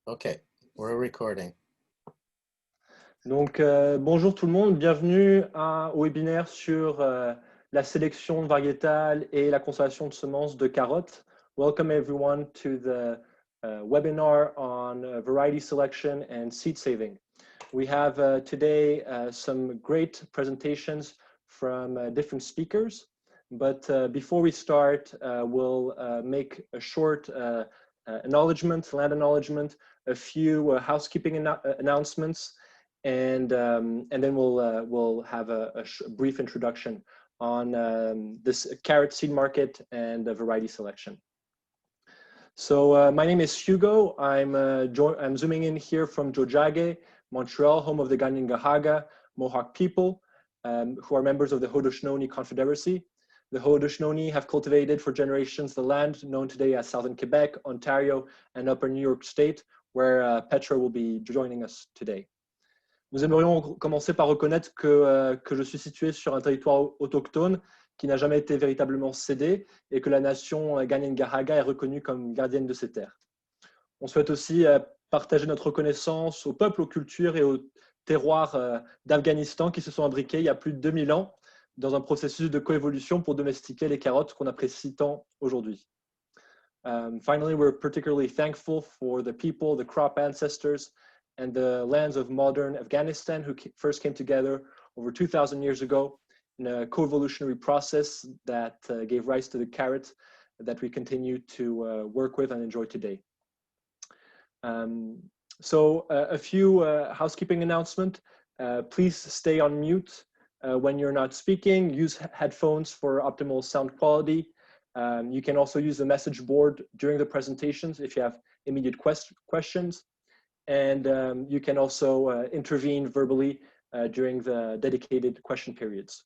Okay, we're recording. Donc, bonjour tout le monde, bienvenue au webinaire sur la sélection variétale et la conservation de semences de carottes. Welcome everyone to the webinar on variety selection and seed saving. We have today some great presentations from different speakers, but before we start, we'll make a short acknowledgement, land acknowledgement, a few housekeeping announcements, and then we'll have a brief introduction on this carrot seed market and variety selection. So my name is Hugo. I'm zooming in here from Jojage, Montreal, home of the Kanien'kehá:ka Mohawk people, who are members of the Haudenosaunee Confederacy. The Haudenosaunee have cultivated for generations the land known today as Southern Quebec, Ontario, and Upper New York State, where Petra will be joining us today. Nous aimerions commencer par reconnaître que je suis situé sur un territoire autochtone qui n'a jamais été véritablement cédé et que la nation Kanien'kehá:ka est reconnue comme gardienne de ces terres. On souhaite aussi partager notre reconnaissance aux peuples, aux cultures et aux terroirs d'Afghanistan qui se sont imbriqués il y a plus de 2000 ans dans un processus de coévolution pour domestiquer les carottes qu'on apprécie tant aujourd'hui. Finally, we're particularly thankful for the people, the crop ancestors, and the lands of modern Afghanistan who first came together over 2,000 years ago in a co-evolutionary process that gave rise to the carrot that we continue to work with and enjoy today. So a few housekeeping announcements. Please stay on mute when you're not speaking. Use headphones for optimal sound quality. You can also use the message board during the presentations if you have immediate questions. And you can also intervene verbally during the dedicated question periods.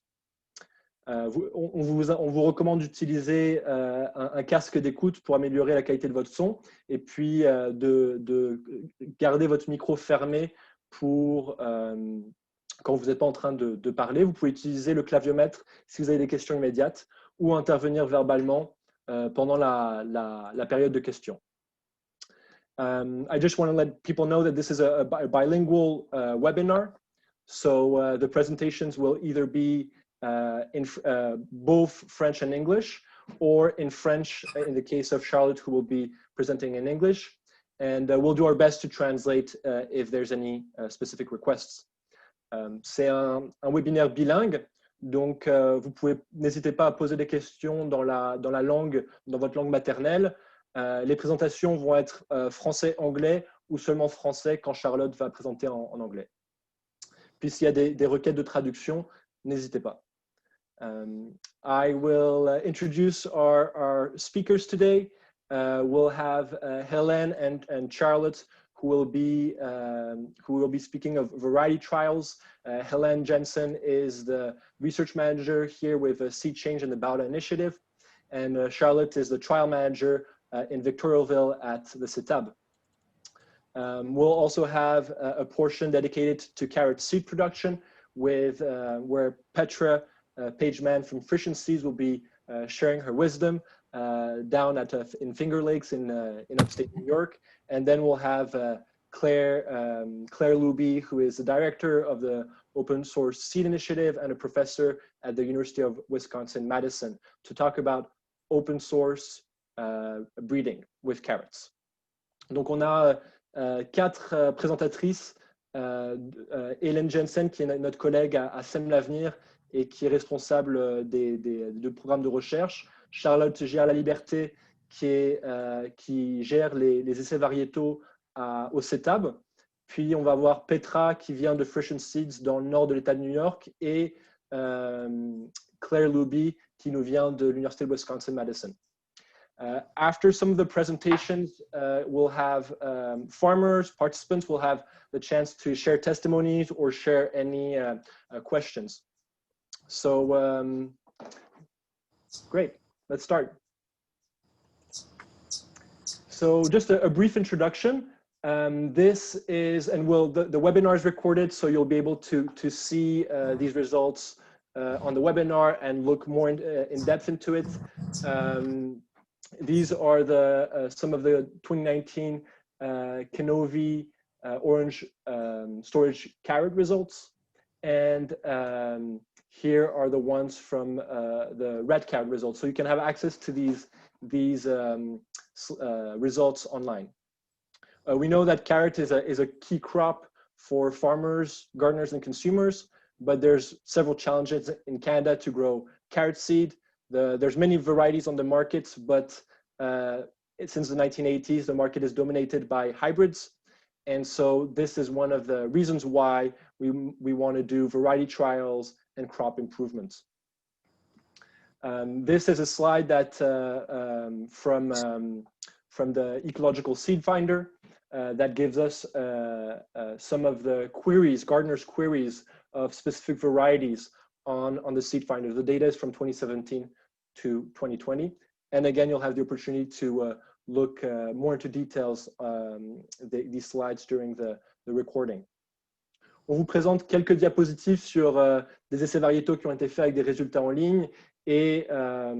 On vous recommande d'utiliser un casque d'écoute pour améliorer la qualité de votre son et puis de garder votre micro fermé pour quand vous n'êtes pas en train de parler. Vous pouvez utiliser le claviomètre si vous avez des questions immédiates ou intervenir verbalement pendant la période de questions. I just want to let people know that this is a bilingual webinar. So the presentations will either be in both French and English, or in French in the case of Charlotte, who will be presenting in English. And we'll do our best to translate if there's any specific requests. C'est un webinaire bilingue. Donc, vous pouvez, n'hésitez pas à poser des questions dans votre langue maternelle. Les présentations vont être français-anglais ou seulement français quand Charlotte va présenter en anglais. Puis s'il y a des requêtes de traduction, n'hésitez pas. I will introduce our speakers today. We'll have Helen and Charlotte who will be speaking of variety trials. Helen Jensen is the research manager here with Seed Change and the Bauta Initiative, and Charlotte is the trial manager in Victoriaville at the CETAB. We'll also have a portion dedicated to carrot seed production with where Petra Page-Mann from Fruition Seeds will be sharing her wisdom down in Finger Lakes in upstate New York. And then we'll have Claire Luby, who is the director of the Open Source Seed Initiative and a professor at the University of Wisconsin-Madison, to talk about open source breeding with carrots. Donc on a 4 présentatrices. Helen Jensen, qui est notre collègue à Sème l'avenir et qui est responsable de programmes de recherche. Charlotte Giard-Laliberté, qui gère les essais variétaux au CETAB. Puis on va voir Petra, qui vient de Fruition Seeds dans le nord de l'État de New York, et Claire Luby, qui nous vient de l'Université de Wisconsin-Madison. After some of the presentations, we'll have participants will have the chance to share testimonies or share any questions. So great, let's start. So just a brief introduction. This is, and the webinar is recorded, so you'll be able to see these results on the webinar and look more in depth into it. These are some of the 2019 Canovi, orange storage carrot results. And here are the ones from the red carrot results. So you can have access to these results online. We know that carrot is a key crop for farmers, gardeners, and consumers, but there's several challenges in Canada to grow carrot seed. There's many varieties on the market, but since the 1980s, the market is dominated by hybrids. And so this is one of the reasons why we want to do variety trials and crop improvements. This is a slide that from the Ecological Seed Finder that gives us some of the queries, gardeners' queries of specific varieties on the Seed Finder. The data is from 2017 to 2020. And again, you'll have the opportunity to look more into details these slides during the recording. On vous présente quelques diapositives sur des essais variétaux qui ont été faits avec des résultats en ligne et un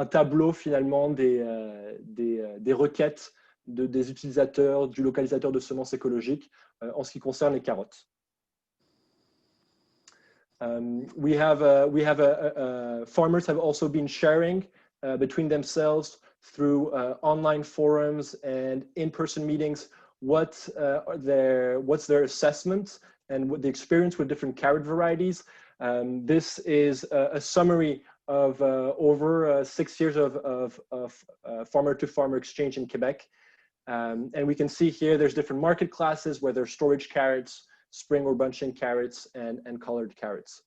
tableau finalement des requêtes des utilisateurs du localisateur de semences écologiques en ce qui concerne les carottes. Farmers have also been sharing between themselves through online forums and in-person meetings what's their assessment and what the experience with different carrot varieties. This is a summary of over 6 years of farmer-to-farmer exchange in Quebec. And we can see here there's different market classes where there's storage carrots, spring or bunching carrots, and colored carrots.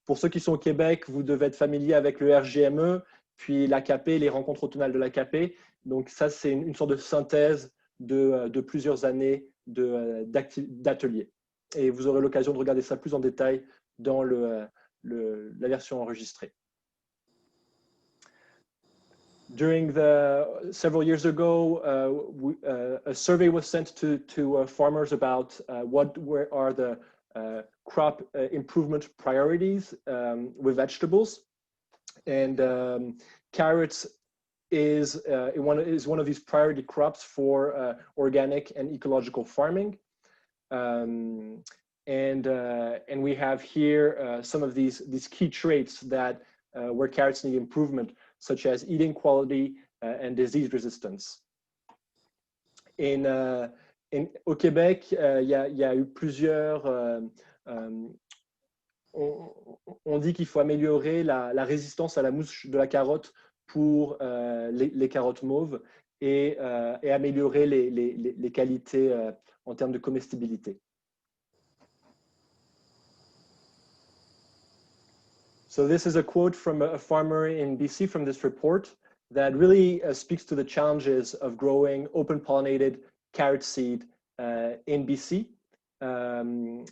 Pour ceux qui sont au Québec, vous devez être familier avec le RGME, puis l'AKP, les rencontres automnales de l'AKP. Donc ça, c'est une sorte de synthèse de plusieurs années d'ateliers. Et vous aurez l'occasion de regarder ça plus en détail dans la version enregistrée. Several years ago, a survey was sent to farmers about what are the crop improvement priorities with vegetables. And carrots is one of these priority crops for organic and ecological farming. And we have here some of these key traits that where carrots need improvement, such as eating quality and disease resistance. Au Québec, il y a eu plusieurs... on dit qu'il faut améliorer la résistance à la mouche de la carotte pour les carottes mauves et améliorer les qualités en termes de comestibilité. So this is a quote from a farmer in BC from this report that really speaks to the challenges of growing open-pollinated carrot seed in BC. And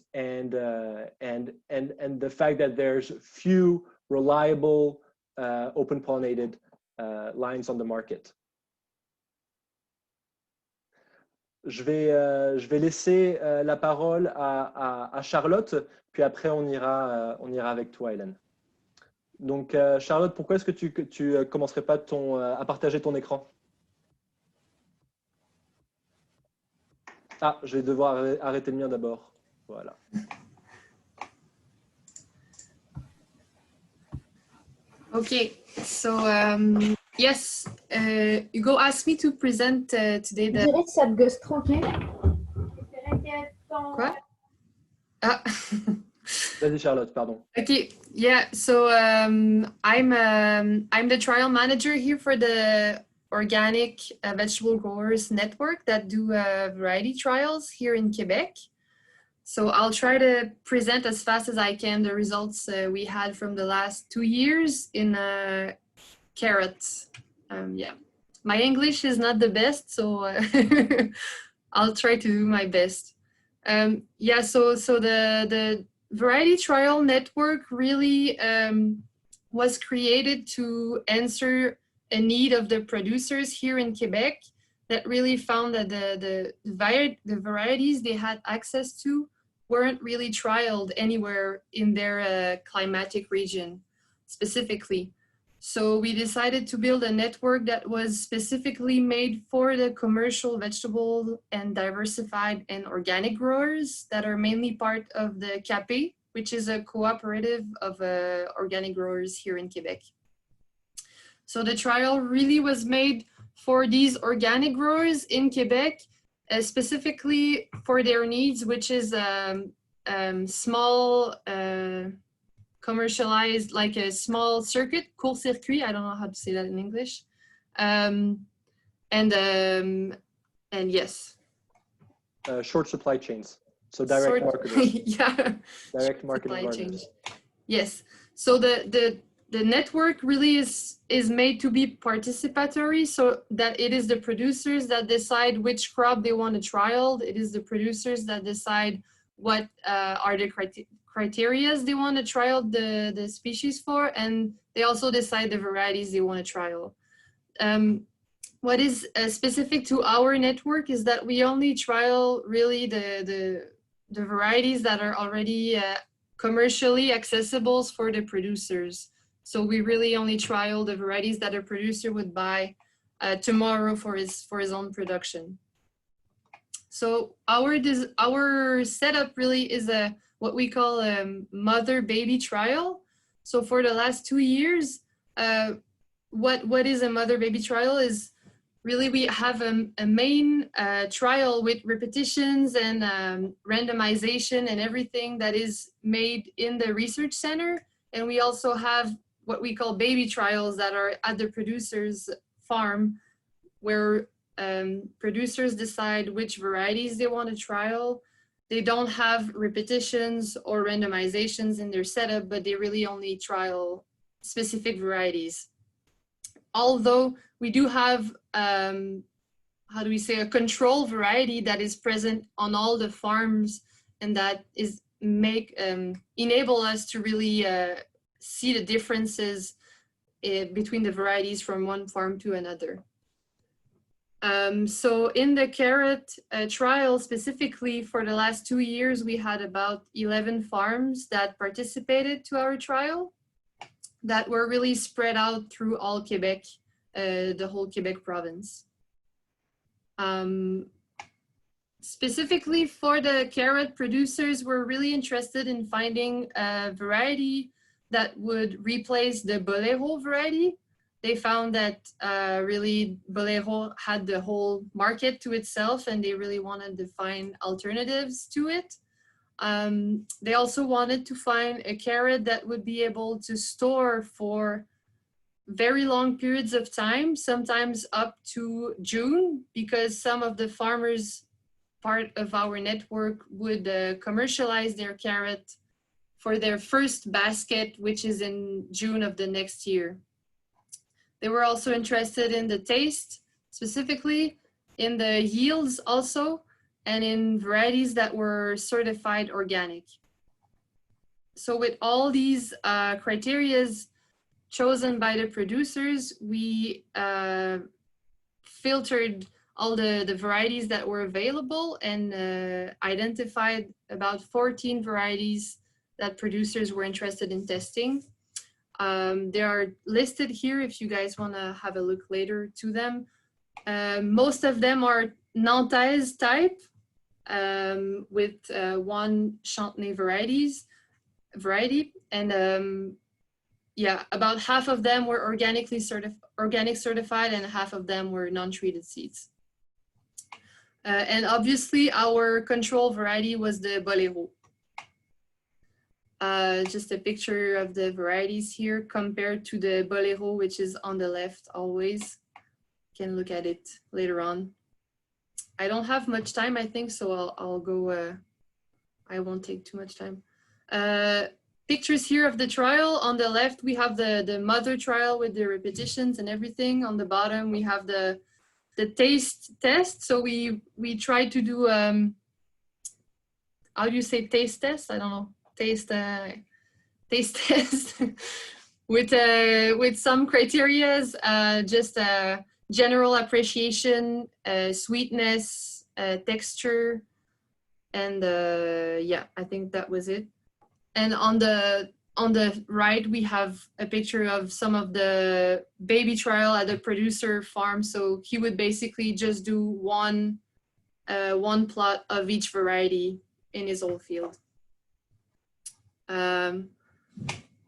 the fact that there's few reliable open-pollinated lines on the market. Je vais laisser la parole à Charlotte, puis après on ira avec toi, Hélène. Donc Charlotte, pourquoi est-ce que tu commencerais pas à partager ton écran? Ah, je vais devoir arrêter le mien d'abord. Voilà. Okay, so yes, Hugo asked me to present today the... Je dirais que ça te gosse tranquille. Quoi? Ah. Vas-y Charlotte, pardon. Okay, yeah, so I'm the trial manager here for the organic vegetable growers network that do variety trials here in Quebec. So I'll try to present as fast as I can the results we had from the last 2 years in carrots. Yeah, my English is not the best, so I'll try to do my best. Yeah, so the variety trial network really was created to answer a need of the producers here in Quebec that really found that the varieties they had access to weren't really trialed anywhere in their climatic region specifically. So we decided to build a network that was specifically made for the commercial vegetable and diversified and organic growers that are mainly part of the CAPE, which is a cooperative of organic growers here in Quebec. So the trial really was made for these organic growers in Quebec, specifically for their needs, which is small, commercialized, like a small circuit, court circuit, I don't know how to say that in English. And yes. Short supply chains, so direct marketing. Yeah, direct marketing supply chain. partners. Yes, so the network really is made to be participatory, so that it is the producers that decide which crop they want to trial. It is the producers that decide what are the criteria they want to trial the species for, and they also decide the varieties they want to trial. What is specific to our network is that we only trial really the varieties that are already commercially accessible for the producers. So we really only trial the varieties that a producer would buy tomorrow for his own production. So our setup really is what we call a mother-baby trial. So for the last 2 years, what is a mother-baby trial is really we have a main trial with repetitions and randomization and everything that is made in the research center. And we also have what we call baby trials that are at the producer's farm, where producers decide which varieties they want to trial. They don't have repetitions or randomizations in their setup, but they really only trial specific varieties. Although we do have, how do we say, a control variety that is present on all the farms, and that is enable us to really see the differences between the varieties from one farm to another. So in the carrot trial specifically, for the last 2 years, we had about 11 farms that participated to our trial that were really spread out through all Quebec, the whole Quebec province. Specifically for the carrot producers, we're really interested in finding a variety that would replace the Bolero variety. They found that really Bolero had the whole market to itself, and they really wanted to find alternatives to it. They also wanted to find a carrot that would be able to store for very long periods of time, sometimes up to June, because some of the farmers part of our network would commercialize their carrot for their first basket, which is in June of the next year. They were also interested in the taste, specifically in the yields also, and in varieties that were certified organic. So with all these criteria chosen by the producers, we filtered all the varieties that were available and identified about 14 varieties that producers were interested in testing. They are listed here if you guys want to have a look later to them. Most of them are Nantaise type with one Chantenay variety, and yeah, about half of them were organic certified and half of them were non-treated seeds. And obviously our control variety was the Bolero. Just a picture of the varieties here compared to the Bolero, which is on the left always. You can look at it later on. I don't have much time, I think, so I'll go, I won't take too much time. Pictures here of the trial. On the left, we have the mother trial with the repetitions and everything. On the bottom, we have the taste test. So we tried to do, how do you say taste test? I don't know. Taste test with some criterias, just general appreciation, sweetness, texture, and yeah, I think that was it. And on the on the right, we have a picture of some of the baby trial at the producer farm. So he would basically just do one plot of each variety in his whole field.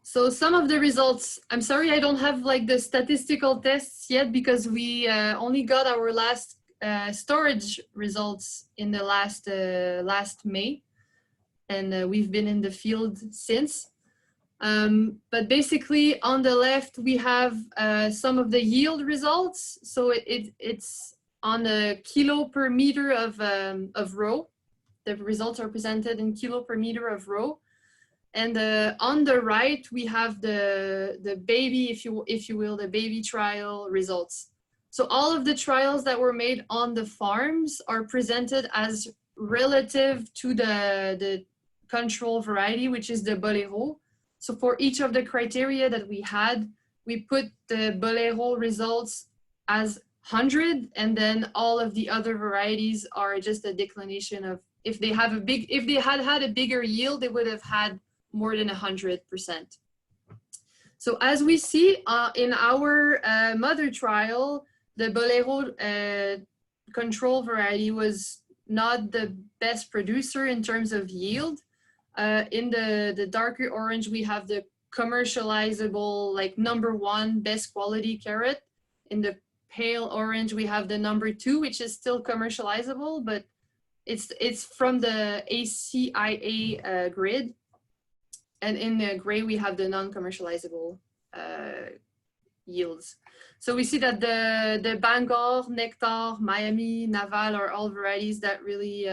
So some of the results, I'm sorry, I don't have like the statistical tests yet because we only got our last storage results in the last May, and we've been in the field since. But basically on the left, we have some of the yield results. So it's on a kilo per meter of row. The results are presented in kilo per meter of row. And on the right, we have the baby, if you will, the baby trial results. So all of the trials that were made on the farms are presented as relative to the control variety, which is the Bolero. So for each of the criteria that we had, we put the Bolero results as 100, and then all of the other varieties are just a declination of, if they had had a bigger yield, they would have had more than 100%. So as we see in our mother trial, the Bolero control variety was not the best producer in terms of yield. In the darker orange, we have the commercializable, like #1 best quality carrot. In the pale orange, we have the #2, which is still commercializable, but it's from the ACIA grid. And in the gray, we have the non-commercializable yields. So we see that the Bangor, Nectar, Miami, Naval are all varieties that really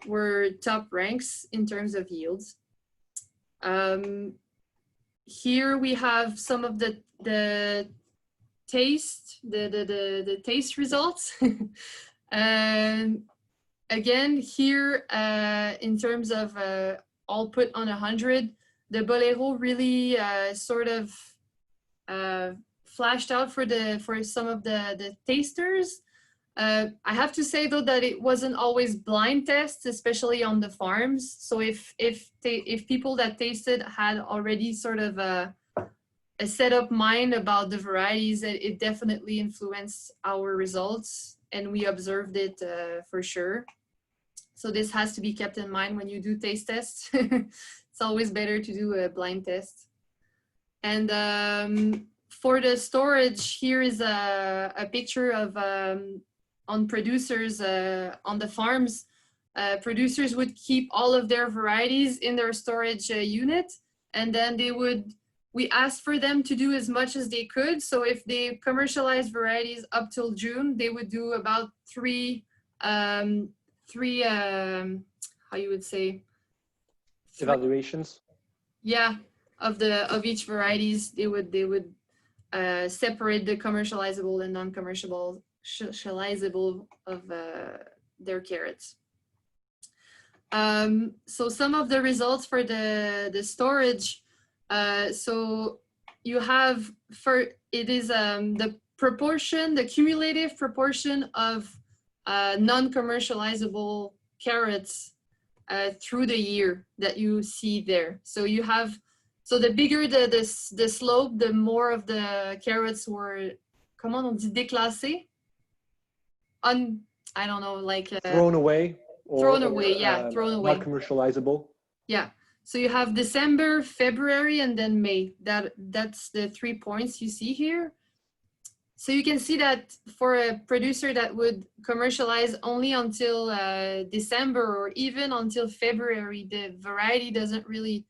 were top ranks in terms of yields. Here we have some of the taste, the taste results. And again, here in terms of all put on 100, the Bolero really sort of flashed out for some of the tasters. I have to say though that it wasn't always blind tests, especially on the farms. So if people that tasted had already sort of a set up mind about the varieties, it definitely influenced our results, and we observed it for sure. So this has to be kept in mind when you do taste tests. It's always better to do a blind test. And for the storage, here is a picture of on producers on the farms. Producers would keep all of their varieties in their storage unit, and then we asked for them to do as much as they could. So if they commercialized varieties up till June, they would do about three how you would say, evaluations. Yeah, of each varieties. They would separate the commercializable and non-commercializable of their carrots. So some of the results for the storage. So you have the proportion, the cumulative proportion of non-commercializable carrots through the year that you see there. So you have, so the bigger the slope, the more of the carrots were, comment on dit déclassés? I don't know, like thrown away. Thrown away, yeah, thrown away. Not commercializable. Yeah. So you have December, February, and then May. That's the 3 points you see here. So you can see that for a producer that would commercialize only until December or even until February, the variety doesn't really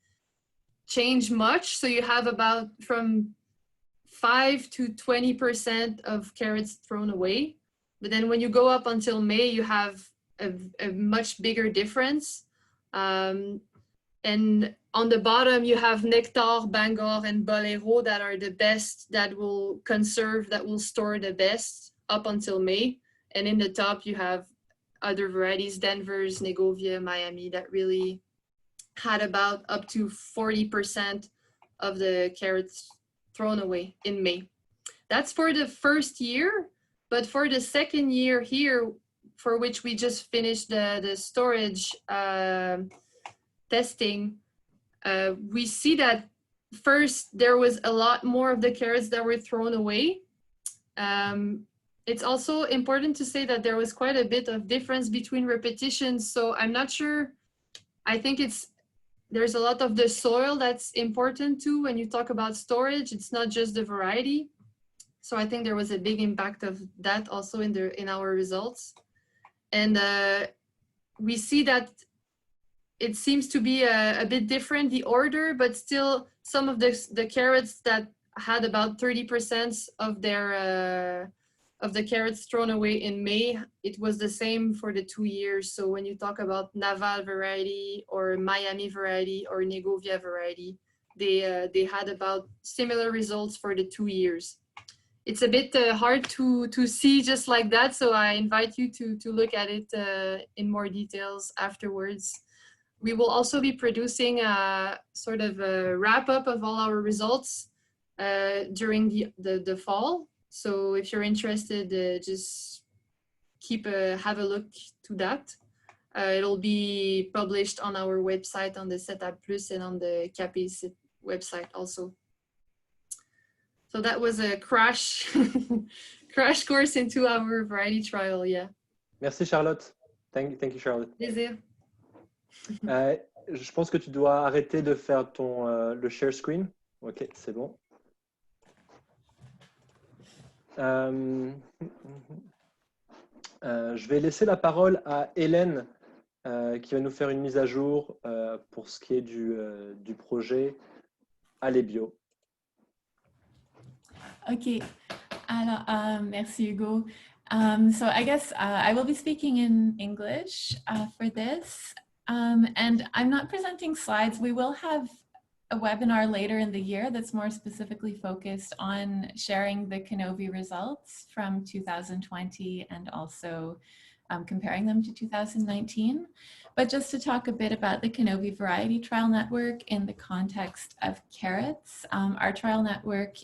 change much. So you have about from 5 to 20% of carrots thrown away. But then when you go up until May, you have a much bigger difference. And on the bottom, you have Nectar, Bangor, and Bolero that are the best, that will conserve, that will store the best up until May. And in the top, you have other varieties, Denver's, Negovia, Miami, that really had about up to 40% of the carrots thrown away in May. That's for the first year. But for the second year here, for which we just finished the storage testing, we see that first there was a lot more of the carrots that were thrown away. It's also important to say that there was quite a bit of difference between repetitions. So I'm not sure. I think there's a lot of the soil that's important too when you talk about storage. It's not just the variety. So I think there was a big impact of that also in our results. And we see that it seems to be a bit different, the order, but still some of the carrots that had about 30% of the carrots thrown away in May, it was the same for the 2 years. So when you talk about Naval variety or Miami variety or Negovia variety, they had about similar results for the 2 years. It's a bit hard to see just like that, so I invite you to look at it in more details afterwards. We will also be producing a sort of a wrap-up of all our results during the fall. So if you're interested, just have a look to that. It'll be published on our website, on the CETAB Plus and on the CAPE's website also. So that was a crash course into our variety trial, yeah. Merci Charlotte. Thank you Charlotte. Plaisir. Je pense que tu dois arrêter de faire le share screen. Ok, c'est bon. Je vais laisser la parole à Hélène qui va nous faire une mise à jour pour ce qui est du projet ALÉBIO. Okay, alors, merci Hugo. So I guess I will be speaking in English for this. And I'm not presenting slides. We will have a webinar later in the year that's more specifically focused on sharing the Kenovi results from 2020 and also comparing them to 2019. But just to talk a bit about the Kenovi Variety Trial Network in the context of carrots, our trial network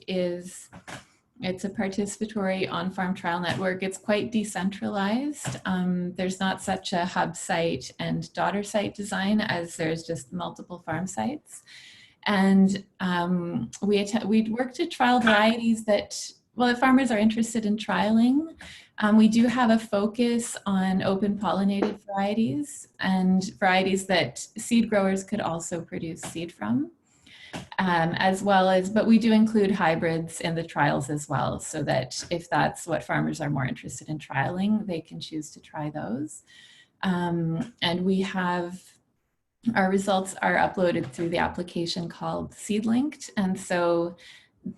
it's a participatory on-farm trial network. It's quite decentralized. There's not such a hub site and daughter site design as there's just multiple farm sites. And we work to trial varieties that, well, if farmers are interested in trialing, we do have a focus on open pollinated varieties and varieties that seed growers could also produce seed from. As well as, but we do include hybrids in the trials as well, so that if that's what farmers are more interested in trialing, they can choose to try those. And we have, our results are uploaded through the application called SeedLinked. And so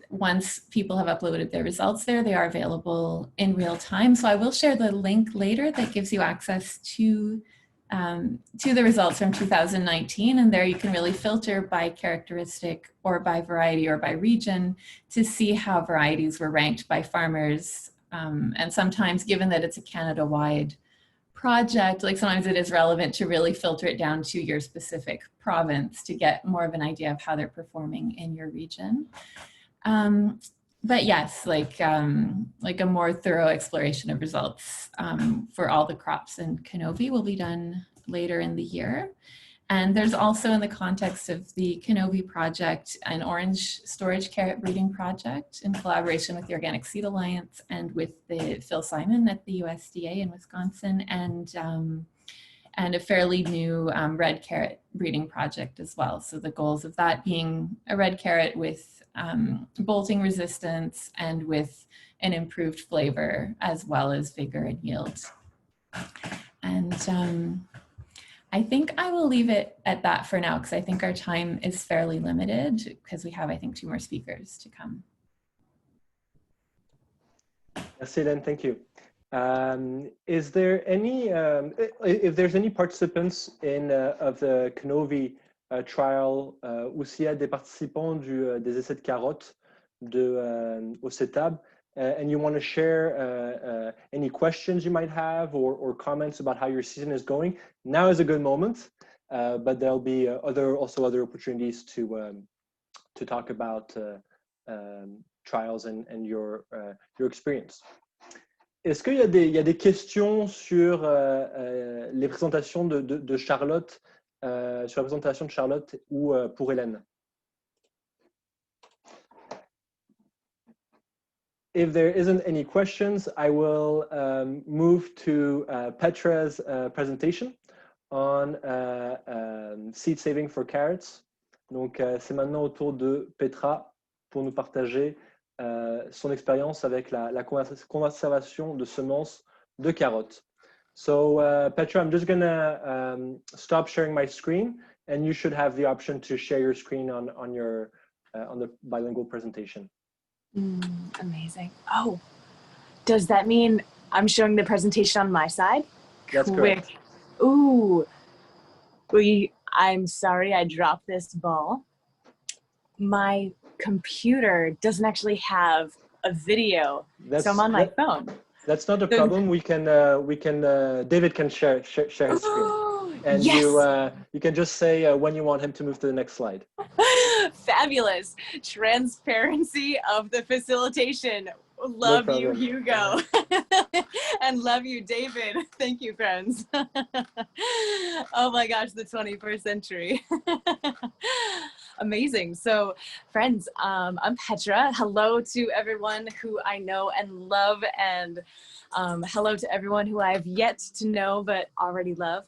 once people have uploaded their results there, they are available in real time. So I will share the link later that gives you access to the results from 2019, and there you can really filter by characteristic or by variety or by region to see how varieties were ranked by farmers. And sometimes, given that it's a Canada-wide project, like sometimes it is relevant to really filter it down to your specific province to get more of an idea of how they're performing in your region. But yes, like a more thorough exploration of results for all the crops in Kenovi will be done later in the year. And there's also, in the context of the Kenovi project, an orange storage carrot breeding project in collaboration with the Organic Seed Alliance and with the Phil Simon at the USDA in Wisconsin, and a fairly new red carrot breeding project as well. So the goals of that being a red carrot with bolting resistance and with an improved flavor, as well as vigor and yield. And I think I will leave it at that for now, because I think our time is fairly limited, because we have, I think, 2 more speakers to come. Merci, Hélène, thank you. Is there any, if there's any participants of the Kenovi trial, ou s'il y a des participants des essais de carottes au CETAB, and you want to share any questions you might have or comments about how your season is going, now is a good moment, but there'll be also other opportunities to talk about trials and your experience. Est-ce qu'il y a des questions sur les présentations de Charlotte sur la présentation de Charlotte ou pour Hélène? If there isn't any questions, I will move to Petra's presentation on seed saving for carrots. Donc, c'est maintenant au tour de Petra pour nous partager son expérience avec la conservation de semences de carottes. So, Petra, I'm just gonna stop sharing my screen, and you should have the option to share your screen on the bilingual presentation. Amazing. Oh, does that mean I'm showing the presentation on my side? That's correct. Ooh, I'm sorry I dropped this ball. My computer doesn't actually have a video, so I'm on my phone. That's not a problem. David can share his screen. And yes. you can just say when you want him to move to the next slide. Fabulous. Transparency of the facilitation. Love you, Hugo. And love you, David. Thank you, friends. Oh my gosh, the 21st century. Amazing. So friends, I'm Petra. Hello to everyone who I know and love, and hello to everyone who I have yet to know but already love.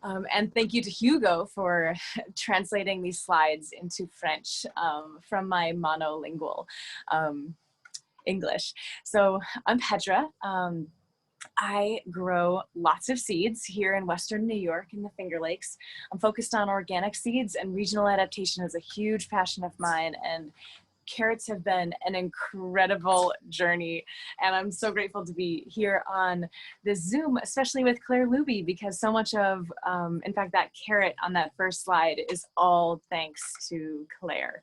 And thank you to Hugo for translating these slides into French from my monolingual English. So I'm Petra. I grow lots of seeds here in Western New York in the Finger Lakes. I'm focused on organic seeds, and regional adaptation is a huge passion of mine, and carrots have been an incredible journey, and I'm so grateful to be here on this Zoom, especially with Claire Luby, because so much of, in fact, that carrot on that first slide is all thanks to Claire.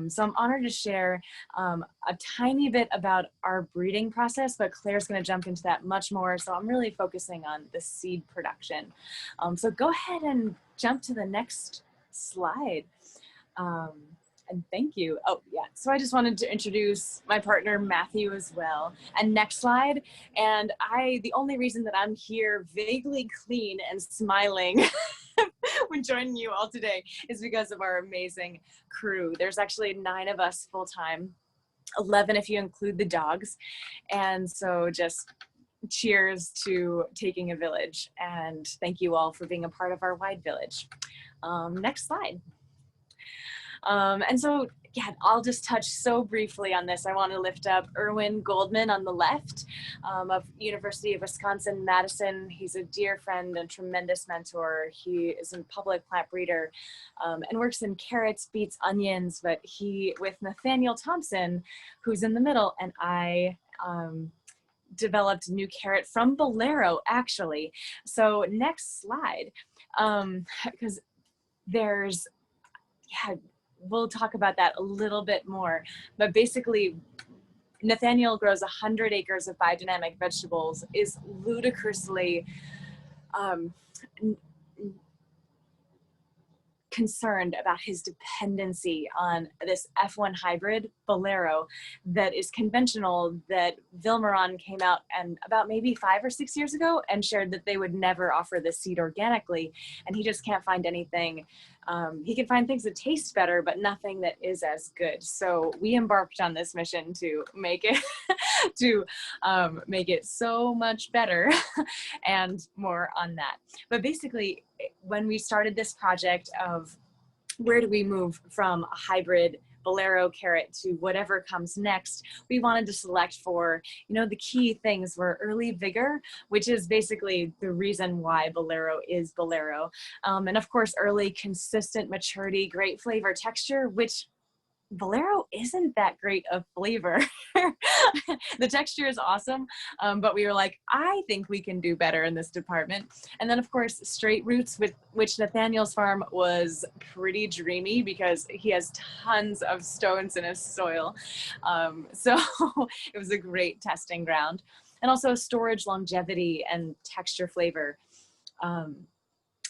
So I'm honored to share a tiny bit about our breeding process, but Claire's going to jump into that much more, so I'm really focusing on the seed production. So go ahead and jump to the next slide. And thank you. Oh yeah, so I just wanted to introduce my partner Matthew as well. And next slide. And the only reason that I'm here vaguely clean and smiling when joining you all today is because of our amazing crew. There's actually 9 of us full-time, 11 if you include the dogs. And so just cheers to taking a village, and thank you all for being a part of our wide village. Next slide. And so, yeah, I'll just touch so briefly on this. I want to lift up Erwin Goldman on the left of University of Wisconsin-Madison. He's a dear friend and tremendous mentor. He is a public plant breeder and works in carrots, beets, onions, but with Nathaniel Thompson, who's in the middle, and I developed a new carrot from Bolero, actually. So next slide, because we'll talk about that a little bit more, but basically Nathaniel grows 100 acres of biodynamic vegetables, is ludicrously concerned about his dependency on this F1 hybrid Bolero that is conventional, that Vilmoron came out and about maybe 5 or 6 years ago and shared that they would never offer this seed organically, and he just can't find anything. He can find things that taste better, but nothing that is as good. So we embarked on this mission to make it make it so much better, and more on that. But basically, when we started this project of where do we move from a hybrid Bolero carrot to whatever comes next, we wanted to select for, the key things were early vigor, which is basically the reason why Bolero is Bolero. And of course, early consistent maturity, great flavor texture, which Bolero isn't that great of flavor. The texture is awesome, but we were like, I think we can do better in this department. And then of course, straight roots, with which Nathaniel's farm was pretty dreamy because he has tons of stones in his soil. So it was a great testing ground. And also storage, longevity, and texture flavor.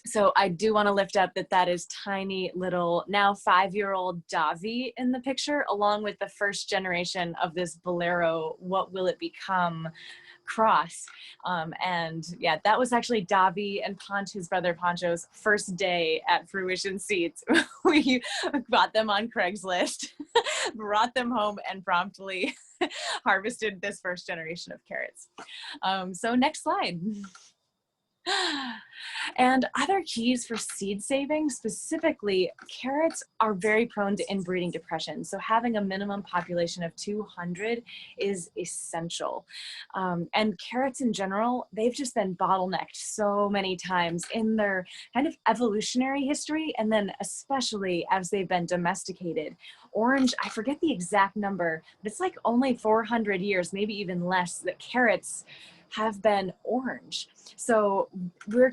So I do want to lift up that is tiny little, now 5-year-old Davi in the picture, along with the first generation of this Bolero, What Will It Become cross. And yeah, that was actually Davi and his brother Pancho's first day at Fruition Seeds. We got them on Craigslist, brought them home, and promptly harvested this first generation of carrots. So next slide. And other keys for seed saving, specifically, carrots are very prone to inbreeding depression. So having a minimum population of 200 is essential. And carrots in general, they've just been bottlenecked so many times in their kind of evolutionary history, and then especially as they've been domesticated. Orange, I forget the exact number, but it's like only 400 years, maybe even less, that carrots have been orange. So we're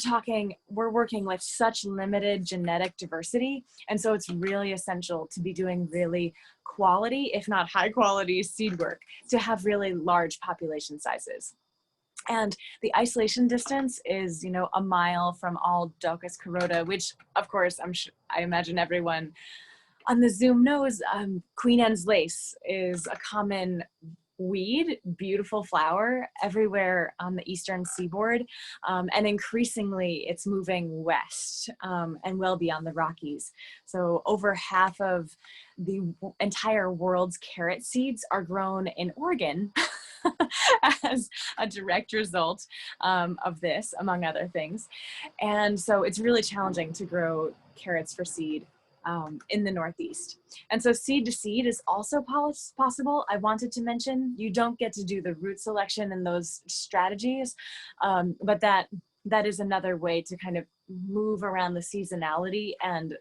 working with such limited genetic diversity. And so it's really essential to be doing really quality, if not high quality seed work to have really large population sizes. And the isolation distance is, you know, a mile from all Daucus carota, which of course, I imagine everyone on the Zoom knows. Queen Anne's lace is a common weed, beautiful flower everywhere on the eastern seaboard, and increasingly it's moving west and well beyond the Rockies. So over half of the entire world's carrot seeds are grown in Oregon as a direct result of this, among other things. And so it's really challenging to grow carrots for seed in the Northeast. And so seed to seed is also possible. I wanted to mention, you don't get to do the root selection and those strategies, but that is another way to kind of move around the seasonality and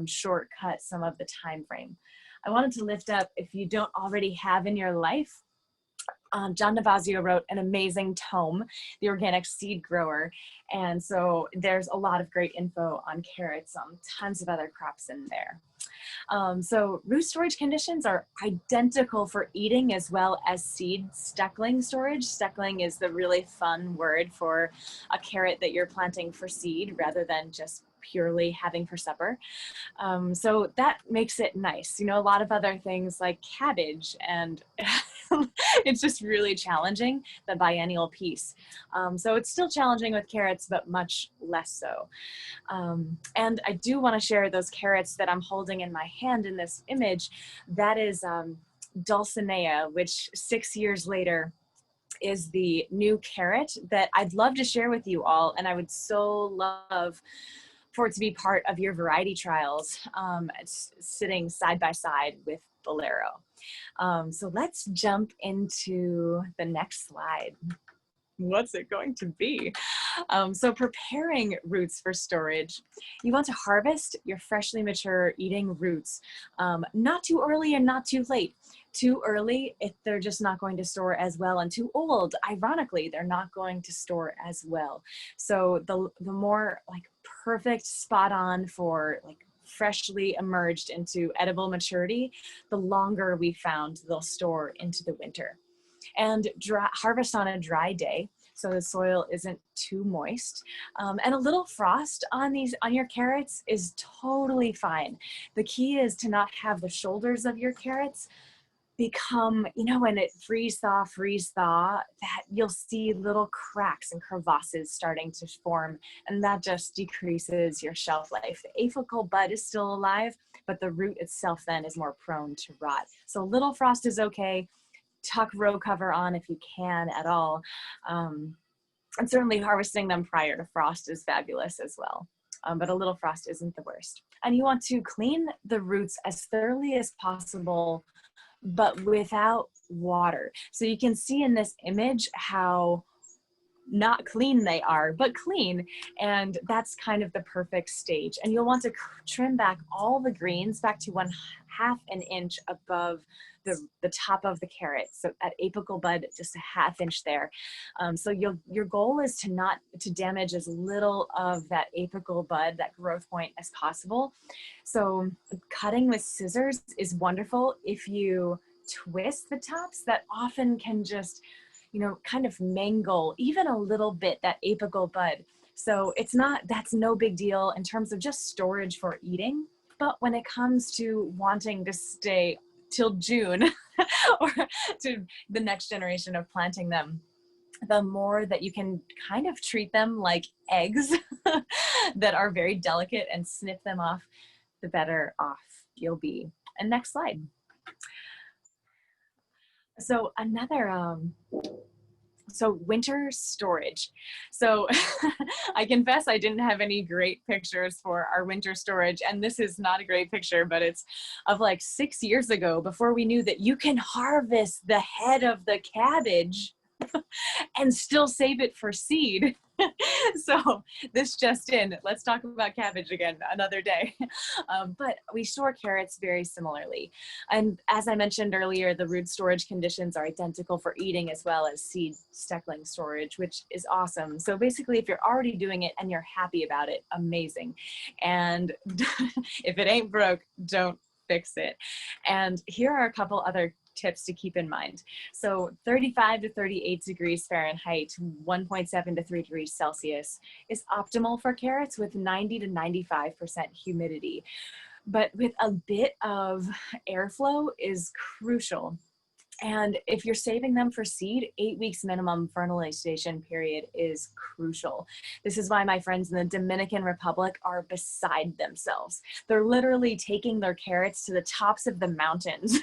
shortcut some of the time frame. I wanted to lift up, if you don't already have in your life, John Navazio wrote an amazing tome, The Organic Seed Grower. And so there's a lot of great info on carrots, tons of other crops in there. So root storage conditions are identical for eating as well as seed steckling storage. Steckling is the really fun word for a carrot that you're planting for seed rather than just purely having for supper. So that makes it nice. You know, a lot of other things like cabbage, and it's just really challenging, the biennial piece. So it's still challenging with carrots, but much less so. And I do want to share those carrots that I'm holding in my hand in this image. That is Dulcinea, which 6 years later is the new carrot that I'd love to share with you all. And I would so love for it to be part of your variety trials, sitting side by side with Bolero. So let's jump into the next slide. What's it going to be? So preparing roots for storage. You want to harvest your freshly mature eating roots, not too early and not too late. Too early, if they're just not going to store as well, and too old, ironically, they're not going to store as well. So the more like perfect spot on for like freshly emerged into edible maturity, the longer we found they'll store into the winter. And harvest on a dry day, so the soil isn't too moist. And a little frost on your carrots is totally fine. The key is to not have the shoulders of your carrots become, you know, when it freeze thaw, that you'll see little cracks and crevasses starting to form, and that just decreases your shelf life. The apical bud is still alive, but the root itself then is more prone to rot. So little frost is okay. Tuck row cover on if you can at all. And certainly harvesting them prior to frost is fabulous as well. But a little frost isn't the worst. And you want to clean the roots as thoroughly as possible, but without water. So you can see in this image how not clean they are, but clean. And that's kind of the perfect stage. And you'll want to trim back all the greens back to 1/2 an inch above the top of the carrot. So at apical bud, just a 1/2 inch there. So your goal is to damage as little of that apical bud, that growth point, as possible. So cutting with scissors is wonderful. If you twist the tops, that often can just, you know, kind of mangle even a little bit that apical bud. So that's no big deal in terms of just storage for eating. But when it comes to wanting to stay till June or to the next generation of planting them, the more that you can kind of treat them like eggs that are very delicate and snip them off, the better off you'll be. And next slide. So so winter storage. So I confess I didn't have any great pictures for our winter storage, and this is not a great picture, but it's of like 6 years ago, before we knew that you can harvest the head of the cabbage and still save it for seed. So this just in, let's talk about cabbage again another day. But we store carrots very similarly. And as I mentioned earlier, the root storage conditions are identical for eating as well as seed steckling storage, which is awesome. So basically, if you're already doing it and you're happy about it, amazing. And if it ain't broke, don't fix it. And here are a couple other tips to keep in mind. So 35 to 38 degrees Fahrenheit, 1.7 to 3 degrees Celsius is optimal for carrots with 90 to 95% humidity. But with a bit of airflow is crucial. And if you're saving them for seed, 8 weeks minimum fertilization period is crucial. This is why my friends in the Dominican Republic are beside themselves. They're literally taking their carrots to the tops of the mountains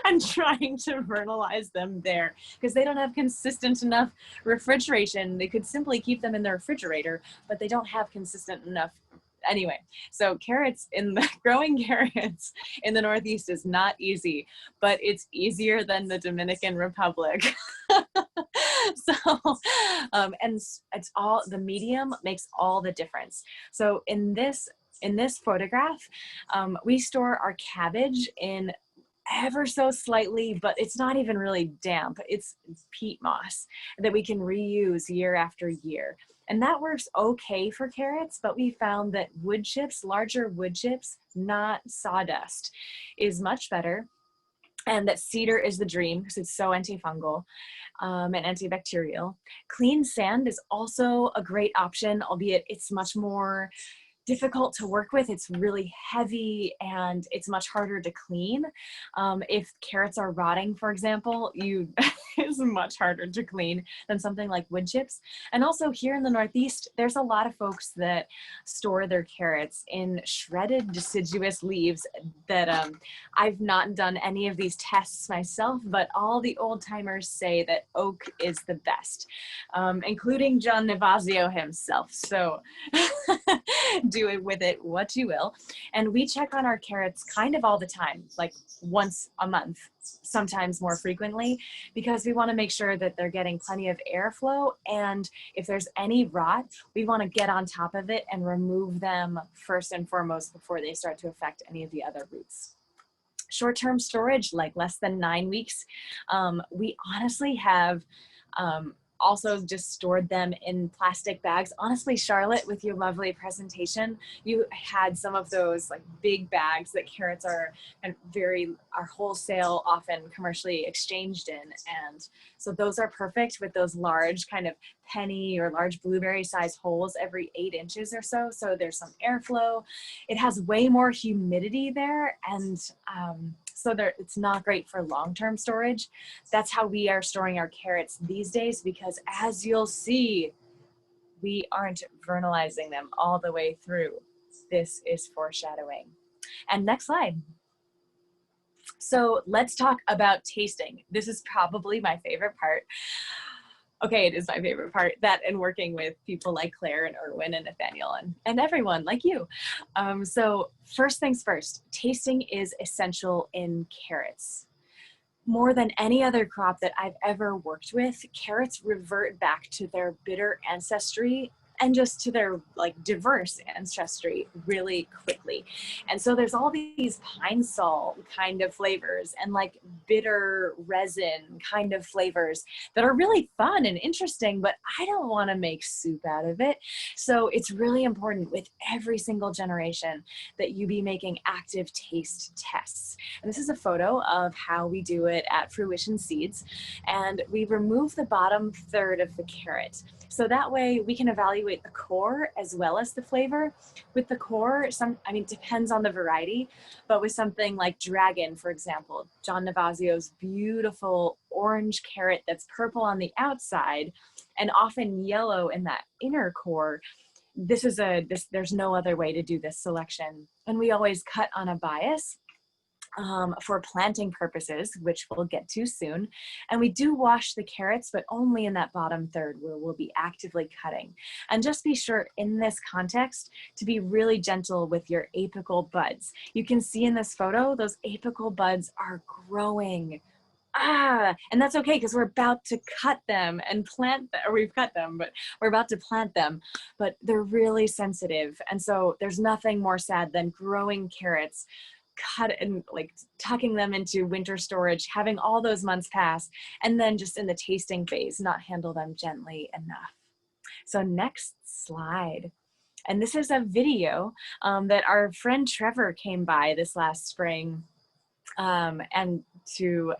and trying to fertilize them there because they don't have consistent enough refrigeration. They could simply keep them in their refrigerator, but they don't have consistent enough. Anyway, so growing carrots in the Northeast is not easy, but it's easier than the Dominican Republic. And it's all, the medium makes all the difference. So in this photograph, we store our cabbage in ever so slightly, but it's not even really damp. It's peat moss that we can reuse year after year. And that works okay for carrots, but we found that wood chips, larger wood chips, not sawdust, is much better. And that cedar is the dream because it's so antifungal and antibacterial. Clean sand is also a great option, albeit it's much more difficult to work with. It's really heavy and it's much harder to clean. If carrots are rotting, for example, it's much harder to clean than something like wood chips. And also here in the Northeast, there's a lot of folks that store their carrots in shredded deciduous leaves that I've not done any of these tests myself, but all the old timers say that oak is the best, including John Navazio himself. So do it with it what you will. And we check on our carrots kind of all the time, like once a month, sometimes more frequently, because we want to make sure that they're getting plenty of airflow. And if there's any rot, we want to get on top of it and remove them first and foremost before they start to affect any of the other roots. Short-term storage, like less than 9 weeks, we honestly have also just stored them in plastic bags. Honestly, Charlotte, with your lovely presentation, you had some of those like big bags that carrots are wholesale, often commercially exchanged in. And so those are perfect with those large kind of penny or large blueberry size holes every 8 inches or so. So there's some airflow. It has way more humidity there. And so it's not great for long-term storage. That's how we are storing our carrots these days, because as you'll see, we aren't vernalizing them all the way through. This is foreshadowing. And next slide. So let's talk about tasting. This is probably my favorite part. Okay, it is my favorite part, that and working with people like Claire and Erwin and Nathaniel and everyone like you. So first things first, tasting is essential in carrots. More than any other crop that I've ever worked with, carrots revert back to their bitter ancestry and just to their like diverse ancestry really quickly. And so there's all these pine sol kind of flavors and like bitter resin kind of flavors that are really fun and interesting, but I don't want to make soup out of it. So it's really important with every single generation that you be making active taste tests. And this is a photo of how we do it at Fruition Seeds. And we remove the bottom third of the carrot. So that way we can evaluate accentuate the core as well as the flavor. With the core, depends on the variety, but with something like Dragon, for example, John Navasio's beautiful orange carrot that's purple on the outside and often yellow in that inner core, there's no other way to do this selection. And we always cut on a bias for planting purposes, which we'll get to soon. And we do wash the carrots, but only in that bottom third where we'll be actively cutting. And just be sure in this context to be really gentle with your apical buds. You can see in this photo, those apical buds are growing. And that's okay because we're about to cut them and plant them, or we've cut them, but we're about to plant them, but they're really sensitive. And so there's nothing more sad than growing carrots, cut and like tucking them into winter storage, having all those months pass, and then just in the tasting phase, not handle them gently enough. So next slide. And this is a video that our friend Trevor came by this last spring and to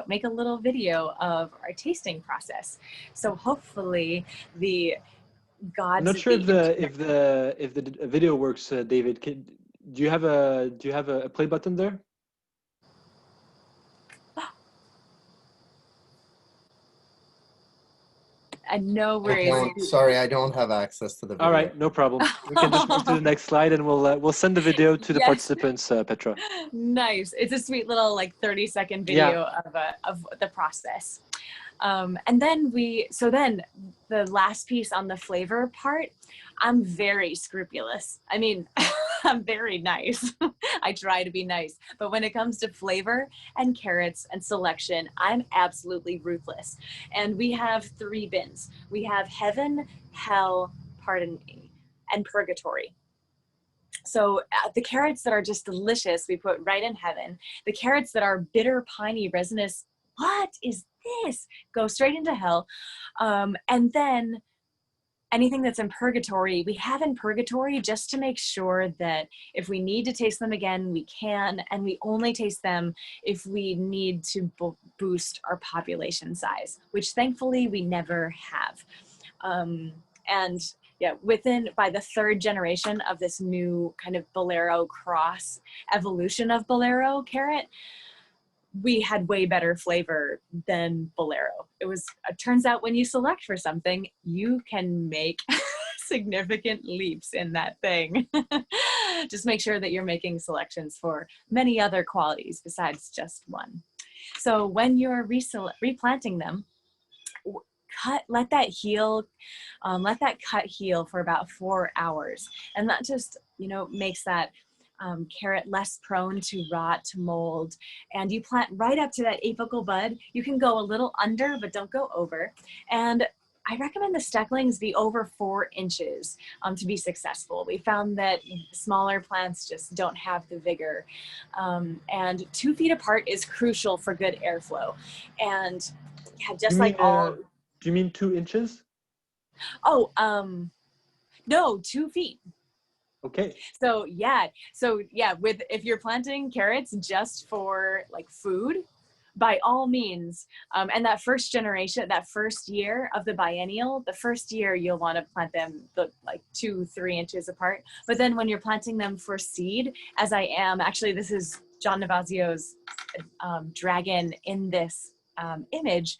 make a little video of our tasting process. So hopefully I'm not sure if the video works, David. Do you have a play button there? No worries. Sorry, I don't have access to the video. All right, no problem. We can just move to the next slide, and we'll send the video to the participants, Petra. Nice. It's a sweet little 30-second video of the process. And then the last piece on the flavor part, I'm very scrupulous. I mean, I'm very nice. I try to be nice. But when it comes to flavor and carrots and selection, I'm absolutely ruthless. And we have 3 bins. We have Heaven, Hell, pardon me, and Purgatory. So the carrots that are just delicious, we put right in Heaven. The carrots that are bitter, piney, resinous, what is this? Go straight into Hell. And then anything that's in Purgatory, we have in Purgatory just to make sure that if we need to taste them again, we can, and we only taste them if we need to boost our population size, which thankfully we never have. And yeah, by the 3rd generation of this new kind of Bolero cross evolution of Bolero carrot, we had way better flavor than Bolero. It turns out when you select for something, you can make significant leaps in that thing. Just make sure that you're making selections for many other qualities besides just one. So when you're replanting them, let that cut heal for about 4 hours. And that just, makes that carrot less prone to rot, to mold. And you plant right up to that apical bud. You can go a little under, but don't go over. And I recommend the stecklings be over 4 inches to be successful. We found that smaller plants just don't have the vigor. And 2 feet apart is crucial for good airflow. And yeah, just like all... Do you mean 2 inches? Oh, no, 2 feet. Okay. So yeah, if you're planting carrots just for like-food, by all means, and that first generation, that first year of the biennial, the first year you'll want to plant them like 2-3 inches apart. But then when you're planting them for seed, as I am, actually this is John Navasio's dragon in this image,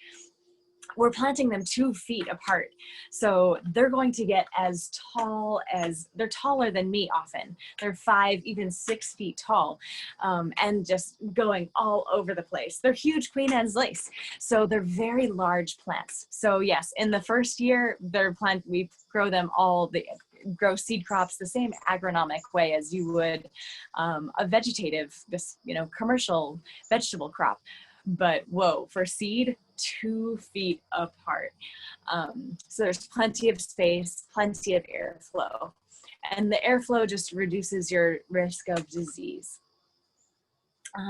we're planting them 2 feet apart. So they're going to get as tall as, they're taller than me often. They're 5, even 6 feet tall, and just going all over the place. They're huge Queen Anne's lace. So they're very large plants. So yes, in the first year, we grow them grow seed crops the same agronomic way as you would a vegetative, commercial vegetable crop. But whoa, for seed, 2 feet apart. So there's plenty of space, plenty of airflow. And the airflow just reduces your risk of disease.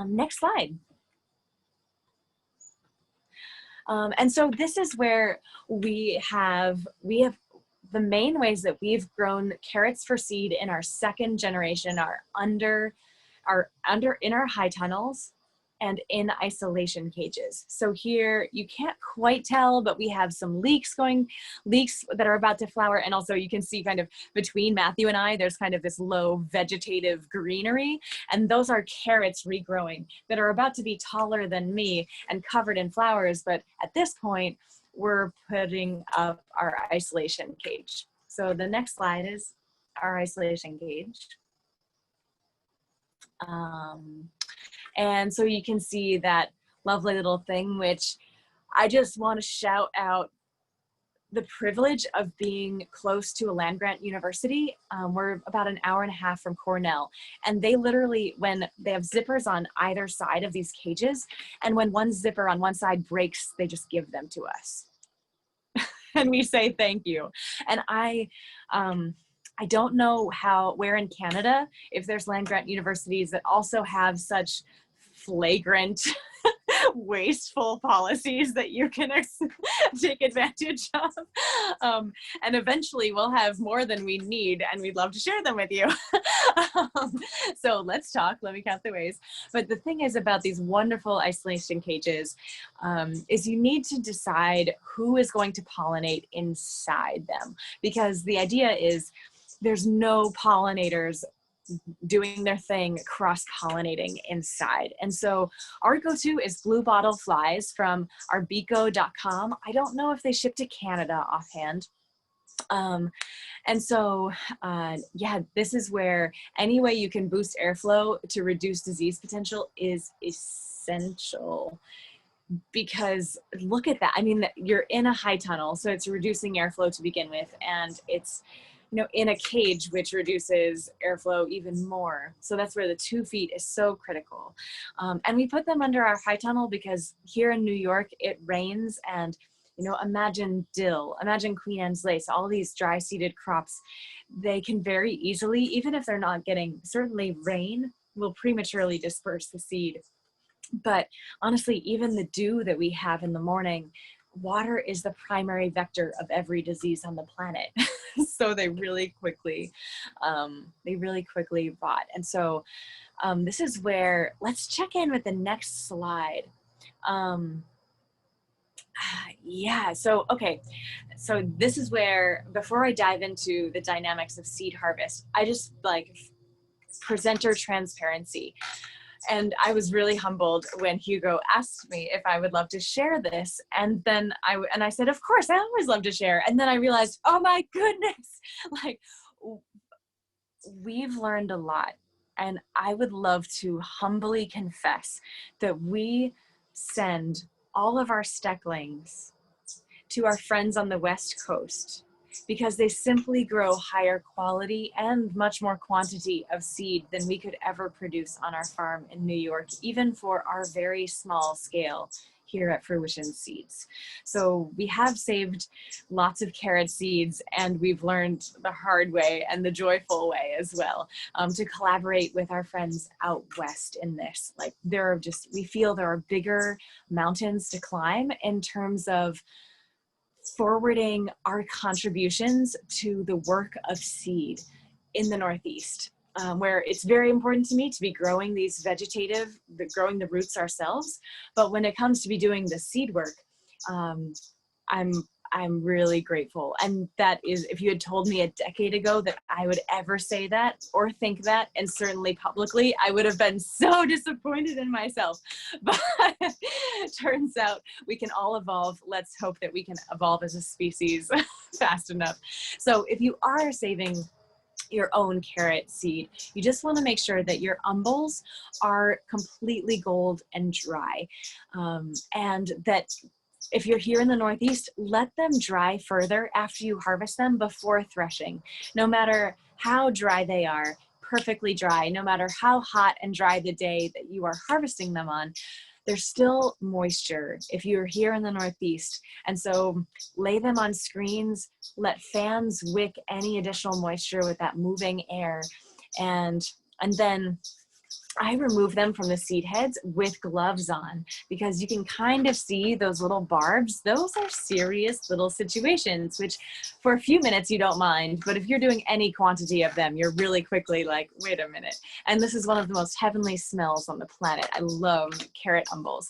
Next slide. And so this is where we have the main ways that we've grown carrots for seed in our 2nd generation are in our high tunnels, and in isolation cages. So here you can't quite tell, but we have some leeks that are about to flower. And also you can see kind of between Matthew and I, there's kind of this low vegetative greenery. And those are carrots regrowing that are about to be taller than me and covered in flowers. But at this point, we're putting up our isolation cage. So the next slide is our isolation cage. And so you can see that lovely little thing, which I just want to shout out the privilege of being close to a land-grant university. We're about an hour and a half from Cornell, and they literally, when they have zippers on either side of these cages, and when one zipper on one side breaks, they just give them to us. And we say thank you. And I don't know where in Canada, if there's land-grant universities that also have such flagrant, wasteful policies that you can take advantage of. And eventually we'll have more than we need, and we'd love to share them with you. So let's talk, let me count the ways. But the thing is about these wonderful isolation cages is you need to decide who is going to pollinate inside them, because the idea is there's no pollinators doing their thing, cross-pollinating inside. And so our go-to is blue bottle flies from arbeco.com. I don't know if they ship to Canada offhand. And so, yeah, this is where any way you can boost airflow to reduce disease potential is essential. Because look at that. I mean, you're in a high tunnel, so it's reducing airflow to begin with, and it's, you know, in a cage, which reduces airflow even more. So that's where the 2 feet is so critical. And we put them under our high tunnel because here in New York, it rains, and, you know, imagine dill, imagine Queen Anne's lace, all these dry seeded crops, they can very easily, even if they're not getting, certainly rain will prematurely disperse the seed. But honestly, even the dew that we have in the morning, water is the primary vector of every disease on the planet. So they really quickly rot. And so this is where, let's check in with the next slide. Yeah, so, okay. So this is where, before I dive into the dynamics of seed harvest, I just like presenter transparency. And I was really humbled when Hugo asked me if I would love to share this. And then I said, of course, I always love to share. And then I realized, oh my goodness, like we've learned a lot. And I would love to humbly confess that we send all of our stecklings to our friends on the West Coast because they simply grow higher quality and much more quantity of seed than we could ever produce on our farm in New York, even for our very small scale here at Fruition Seeds. So we have saved lots of carrot seeds, and we've learned the hard way and the joyful way as well, to collaborate with our friends out west in this. Like we feel there are bigger mountains to climb in terms of forwarding our contributions to the work of seed in the Northeast, where it's very important to me to be growing these growing the roots ourselves. But when it comes to be doing the seed work, I'm really grateful. And that is, if you had told me a decade ago that I would ever say that or think that, and certainly publicly, I would have been so disappointed in myself. But turns out we can all evolve. Let's hope that we can evolve as a species fast enough. So if you are saving your own carrot seed, you just want to make sure that your umbels are completely gold and dry, and that if you're here in the Northeast, let them dry further after you harvest them before threshing. No matter how dry they are, perfectly dry, no matter how hot and dry the day that you are harvesting them on, there's still moisture if you're here in the Northeast. And so lay them on screens, let fans wick any additional moisture with that moving air. And then I remove them from the seed heads with gloves on, because you can kind of see those little barbs. Those are serious little situations, which for a few minutes you don't mind, but if you're doing any quantity of them, you're really quickly like, wait a minute. And this is one of the most heavenly smells on the planet. I love carrot umbels.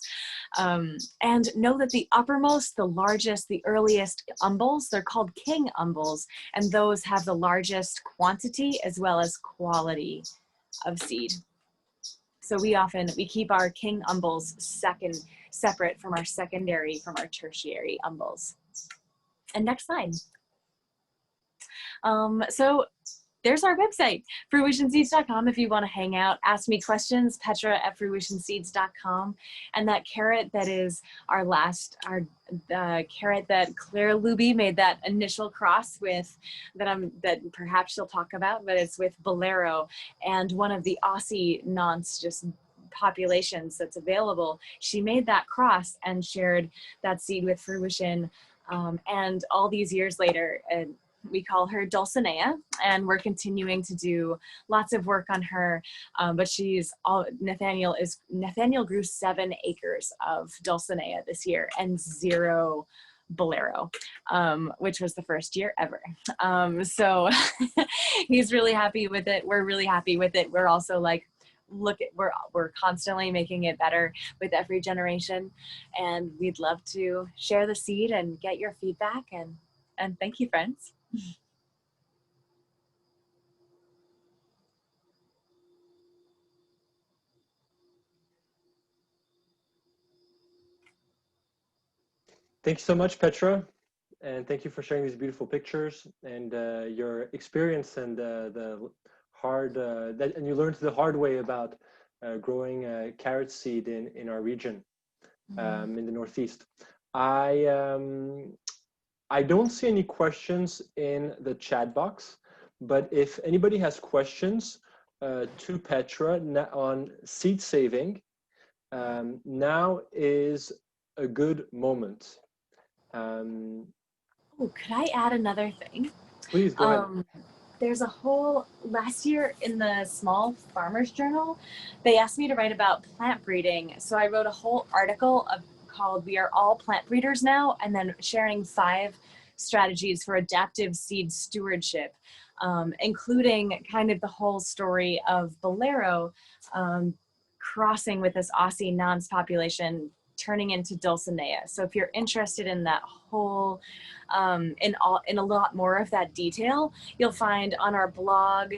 And know that the uppermost, the largest, the earliest umbels, they're called king umbels, and those have the largest quantity as well as quality of seed. So we keep our king umbels separate from our secondary, from our tertiary umbels. And next slide. So there's our website, fruitionseeds.com. If you want to hang out, ask me questions, petra@fruitionseeds.com. And that carrot that is our carrot that Claire Luby made that initial cross with, that perhaps she'll talk about, but it's with Bolero, and one of the Aussie nonce just populations that's available. She made that cross and shared that seed with Fruition. And all these years later, we call her Dulcinea, and we're continuing to do lots of work on her. But Nathaniel grew 7 acres of Dulcinea this year and 0 Bolero, which was the first year ever. So he's really happy with it. We're really happy with it. We're also like, we're constantly making it better with every generation, and we'd love to share the seed and get your feedback, and thank you, friends. Thank you so much, Petra, and thank you for sharing these beautiful pictures and your experience and the hard and you learned the hard way about growing carrot seed in our region, in the Northeast. I don't see any questions in the chat box, but if anybody has questions to Petra on seed saving, now is a good moment. Oh, could I add another thing? Please go ahead. There's a whole, last year in the Small Farmers Journal, they asked me to write about plant breeding. So I wrote a whole article called "We Are All Plant Breeders Now," and then sharing 5 strategies for adaptive seed stewardship, including kind of the whole story of Bolero crossing with this Aussie nonce population, turning into Dulcinea. So if you're interested in that whole, in a lot more of that detail, you'll find on our blog,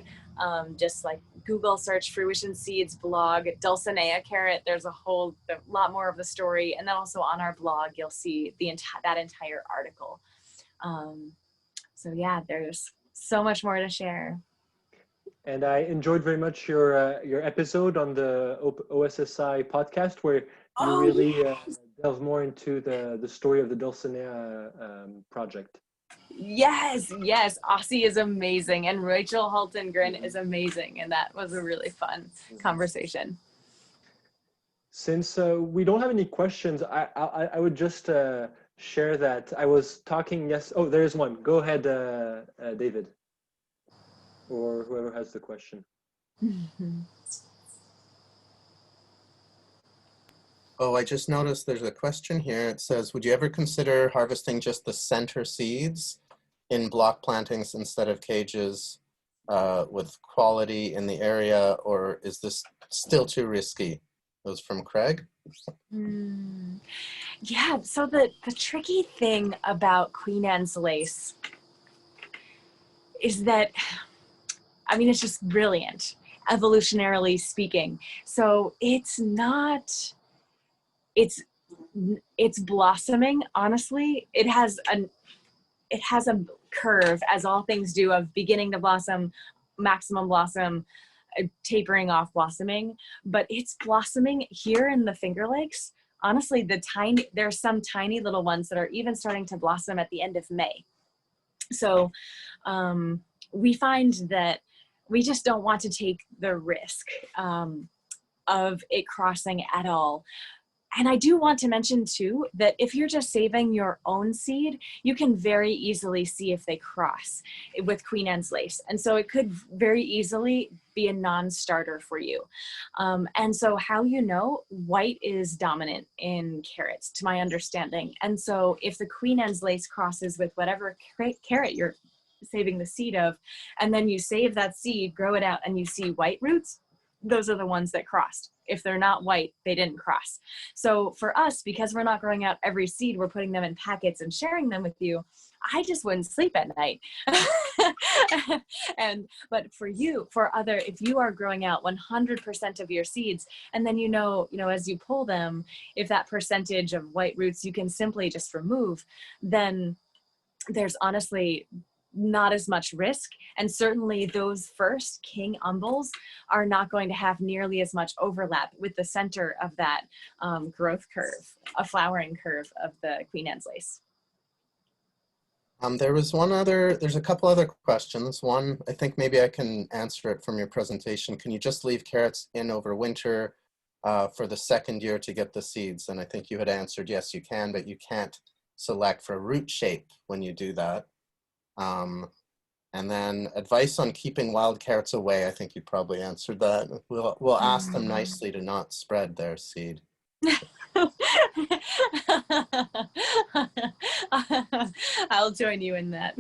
just like Google search Fruition Seeds blog, Dulcinea carrot, there's a lot more of the story. And then also on our blog, you'll see that entire article. So yeah, there's so much more to share. And I enjoyed very much your episode on the OSSI podcast, where you really delve more into the story of the Dulcinea project. Yes, Aussie is amazing, and Rachel Haltengren is amazing, and that was a really fun conversation. Since we don't have any questions, I would just share that I was talking. Oh, there's one. Go ahead, David, or whoever has the question. Oh, I just noticed there's a question here. It says, would you ever consider harvesting just the center seeds in block plantings instead of cages with quality in the area, or is this still too risky? That was from Craig. Yeah, so the tricky thing about Queen Anne's lace is that, I mean, it's just brilliant, evolutionarily speaking. So it's blossoming. Honestly, it has a curve, as all things do, of beginning to blossom, maximum blossom, tapering off blossoming. But it's blossoming here in the Finger Lakes. Honestly, there's some tiny little ones that are even starting to blossom at the end of May. So we find that we just don't want to take the risk of it crossing at all. And I do want to mention too, that if you're just saving your own seed, you can very easily see if they cross with Queen Anne's lace. And so it could very easily be a non-starter for you. And so how you know, white is dominant in carrots, to my understanding. And so if the Queen Anne's lace crosses with whatever carrot you're saving the seed of, and then you save that seed, grow it out, and you see white roots, those are the ones that crossed. If they're not white, they didn't cross. So for us, because we're not growing out every seed, we're putting them in packets and sharing them with you, I just wouldn't sleep at night. But for you, if you are growing out 100% of your seeds, and then as you pull them, if that percentage of white roots you can simply just remove, then there's honestly not as much risk. And certainly those first king umbels are not going to have nearly as much overlap with the center of that growth curve, a flowering curve of the Queen Anne's lace. There's a couple other questions. One, I think maybe I can answer it from your presentation. Can you just leave carrots in over winter for the second year to get the seeds? And I think you had answered, yes, you can, but you can't select for root shape when you do that. And then advice on keeping wild carrots away. I think you probably answered that. We'll ask them nicely to not spread their seed. I'll join you in that.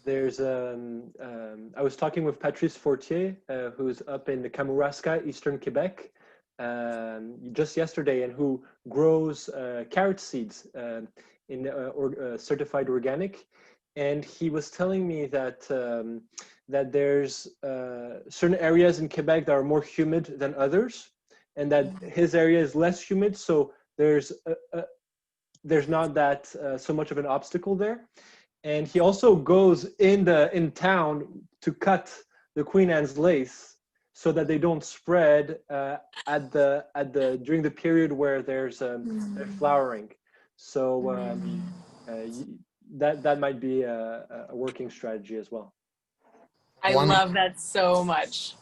There's I was talking with Patrice Fortier, who's up in the Kamouraska, Eastern Quebec, just yesterday, and who grows carrot seeds in certified organic. And he was telling me that that there's certain areas in Quebec that are more humid than others, and that his area is less humid, so there's not that so much of an obstacle there. And he also goes in town to cut the Queen Anne's lace so that they don't spread during the period where there's they're flowering. So that might be a working strategy as well. I love that so much.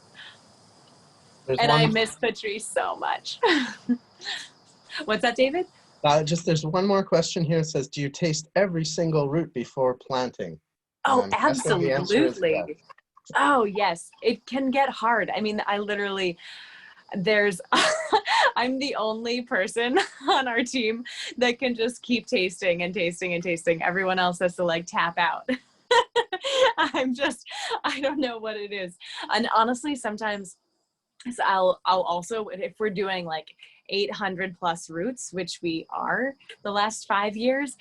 And I miss Patrice so much. What's that, David? There's one more question here. It says, do you taste every single root before planting? Oh, absolutely. Oh, yes. It can get hard. I mean, I'm the only person on our team that can just keep tasting and tasting and tasting. Everyone else has to tap out. I don't know what it is. And honestly, sometimes I'll also, if we're doing 800 plus roots, which we are the last 5 years,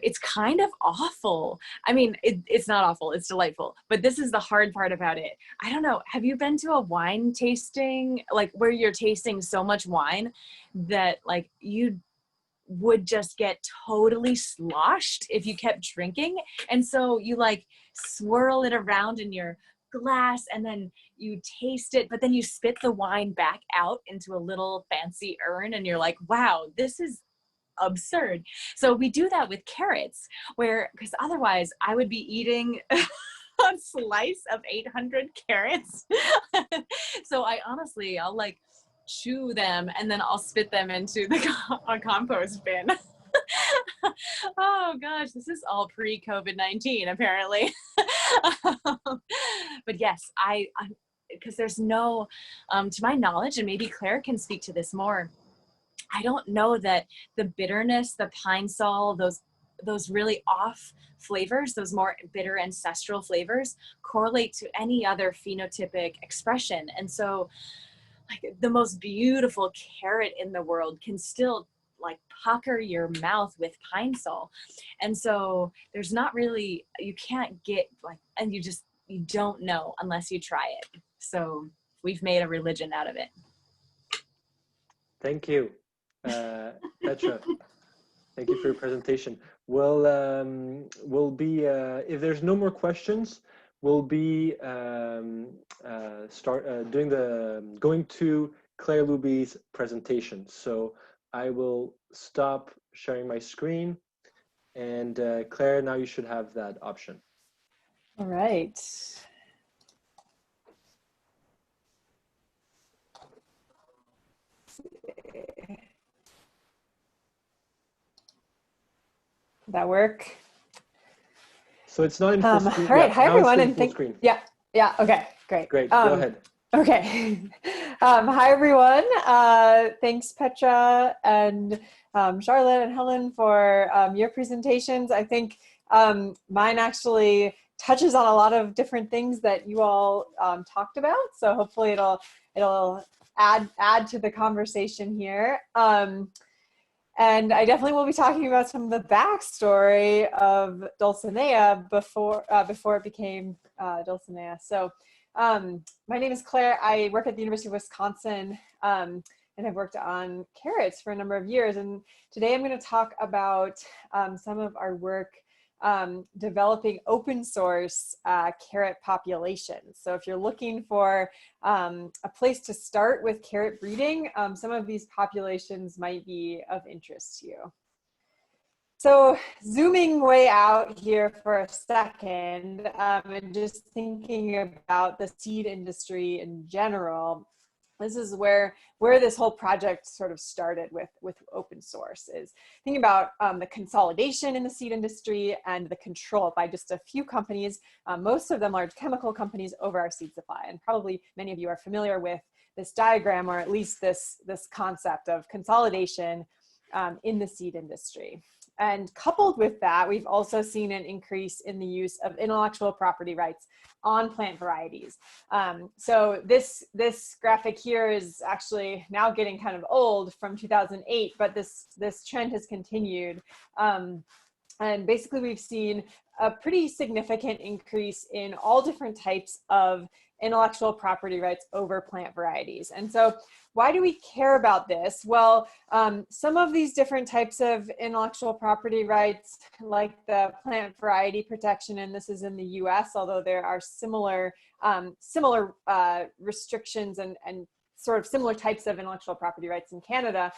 it's kind of awful. I mean, it's not awful, it's delightful, but this is the hard part about it. I don't know, have you been to a wine tasting, where you're tasting so much wine that you would just get totally sloshed if you kept drinking? And so you swirl it around in your glass and then you taste it, but then you spit the wine back out into a little fancy urn and you're like, wow, this is absurd. So we do that with carrots, because otherwise I would be eating a slice of 800 carrots. So I'll chew them and then I'll spit them into a compost bin. Oh gosh, this is all pre-COVID-19 apparently. But yes, because there's no, to my knowledge, and maybe Claire can speak to this more, I don't know that the bitterness, the pine sol, those really off flavors, those more bitter ancestral flavors, correlate to any other phenotypic expression. And so the most beautiful carrot in the world can still pucker your mouth with pine sol. And so there's not really, you can't get and you don't know unless you try it. So we've made a religion out of it. Thank you, Petra. Thank you for your presentation. We'll be, if there's no more questions, we'll be going to Claire Luby's presentation. So I will stop sharing my screen, and Claire, now you should have that option. All right. Did that work? So it's not in full screen. All right, Yeah, hi now it's everyone, in and full screen. yeah, okay, great. Great, go ahead. Okay, hi everyone. Thanks Petra and Charlotte and Helen for your presentations. I think mine actually touches on a lot of different things that you all talked about. So hopefully it'll add to the conversation here. And I definitely will be talking about some of the backstory of Dulcinea before it became Dulcinea. So my name is Claire. I work at the University of Wisconsin and I've worked on carrots for a number of years. And today I'm going to talk about some of our work developing open source carrot populations. So if you're looking for a place to start with carrot breeding, some of these populations might be of interest to you. So zooming way out here for a second and just thinking about the seed industry in general, this is where this whole project sort of started with open source, is thinking about the consolidation in the seed industry and the control by just a few companies, most of them large chemical companies, over our seed supply. And probably many of you are familiar with this diagram, or at least this concept of consolidation in the seed industry. And coupled with that, we've also seen an increase in the use of intellectual property rights on plant varieties. So this graphic here is actually now getting kind of old, from 2008, but this trend has continued. And basically we've seen a pretty significant increase in all different types of intellectual property rights over plant varieties. And so why do we care about this? Well, some of these different types of intellectual property rights, like the plant variety protection, and this is in the US, although there are similar restrictions and sort of similar types of intellectual property rights in Canada,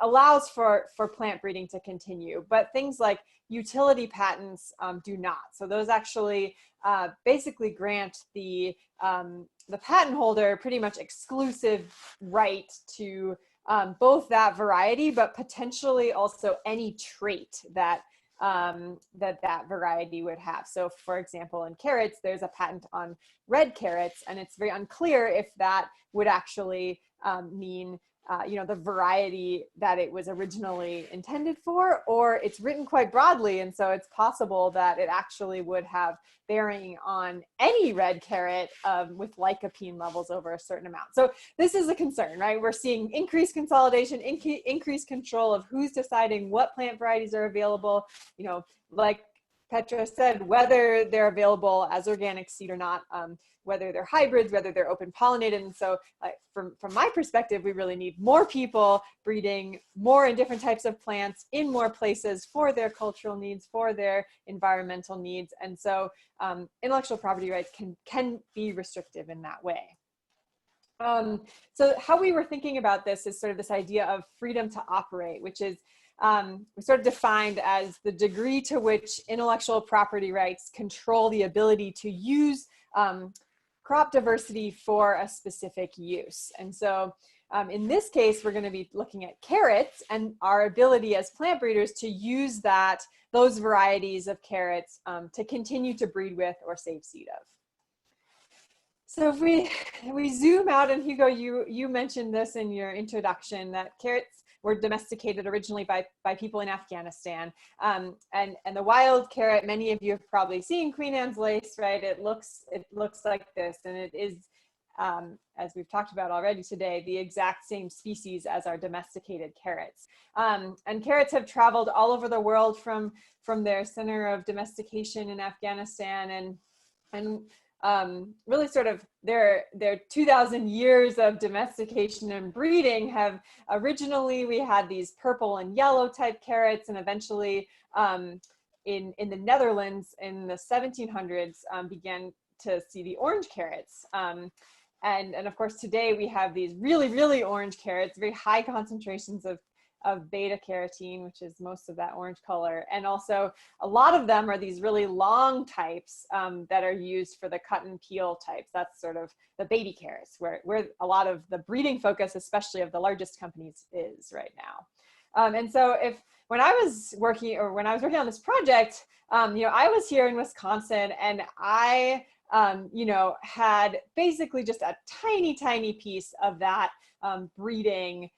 allows for plant breeding to continue. But things like utility patents do not. So those actually basically grant the patent holder pretty much exclusive right to both that variety, but potentially also any trait that that variety would have. So for example, in carrots, there's a patent on red carrots, and it's very unclear if that would actually mean the variety that it was originally intended for, or it's written quite broadly, and so it's possible that it actually would have bearing on any red carrot with lycopene levels over a certain amount. So this is a concern, right? We're seeing increased consolidation, increased control of who's deciding what plant varieties are available, like Petra said, whether they're available as organic seed or not, whether they're hybrids, whether they're open pollinated. And so from my perspective, we really need more people breeding more in different types of plants in more places for their cultural needs, for their environmental needs. And so intellectual property rights can be restrictive in that way. So how we were thinking about this is sort of this idea of freedom to operate, which is sort of defined as the degree to which intellectual property rights control the ability to use crop diversity for a specific use. And so in this case, we're going to be looking at carrots and our ability as plant breeders to use those varieties of carrots to continue to breed with or save seed of. So if we zoom out, and Hugo, you mentioned this in your introduction, that carrots were domesticated originally by people in Afghanistan. And the wild carrot, many of you have probably seen Queen Anne's lace, right? It looks like this, and it is, as we've talked about already today, the exact same species as our domesticated carrots. And carrots have traveled all over the world from their center of domestication in Afghanistan, and really sort of their 2,000 years of domestication and breeding have originally, we had these purple and yellow type carrots, and eventually in the Netherlands in the 1700s began to see the orange carrots. And of course today we have these really, really orange carrots, very high concentrations of beta carotene, which is most of that orange color. And also a lot of them are these really long types that are used for the cut and peel types. That's sort of the baby carrots, where a lot of the breeding focus, especially of the largest companies, is right now. And so when I was working on this project, I was here in Wisconsin, and I, had basically just a tiny piece of that breeding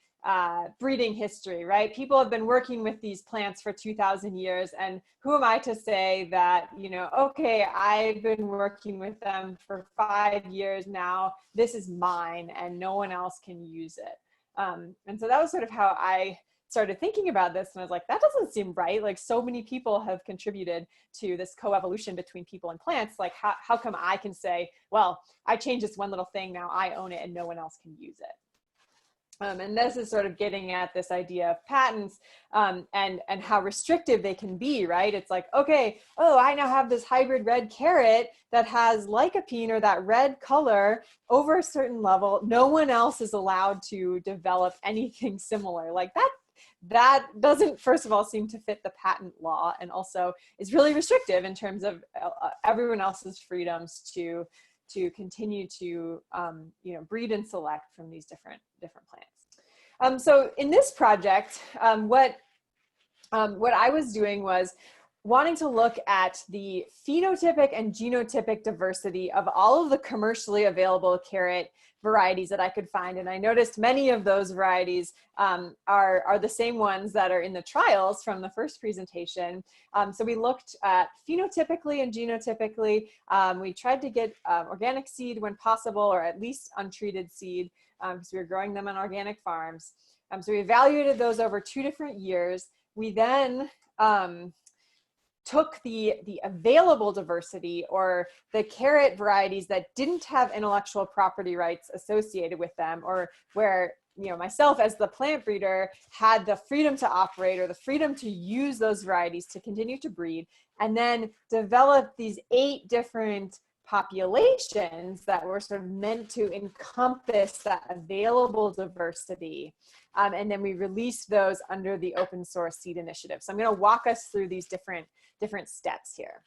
history, right? People have been working with these plants for 2,000 years, and who am I to say that, okay, I've been working with them for 5 years now, this is mine and no one else can use it. And so that was sort of how I started thinking about this, and I was like, that doesn't seem right. Like, so many people have contributed to this coevolution between people and plants. Like, how come I can say, well, I changed this one little thing, now I own it and no one else can use it? And this is sort of getting at this idea of patents and how restrictive they can be, right? It's like, okay, oh, I now have this hybrid red carrot that has lycopene, or that red color, over a certain level. No one else is allowed to develop anything similar. Like, that doesn't, first of all, seem to fit the patent law, and also is really restrictive in terms of everyone else's freedoms to continue to breed and select from these different plants. So in this project, what I was doing was wanting to look at the phenotypic and genotypic diversity of all of the commercially available carrot varieties that I could find. And I noticed many of those varieties are the same ones that are in the trials from the first presentation. So we looked at phenotypically and genotypically. We tried to get organic seed when possible, or at least untreated seed, because we were growing them on organic farms. So we evaluated those over 2 different years. We then took the available diversity, or the carrot varieties that didn't have intellectual property rights associated with them, or where myself as the plant breeder had the freedom to operate, or the freedom to use those varieties to continue to breed, and then develop these 8 different populations that were sort of meant to encompass that available diversity. And then we released those under the open source seed initiative. So I'm going to walk us through these different steps here.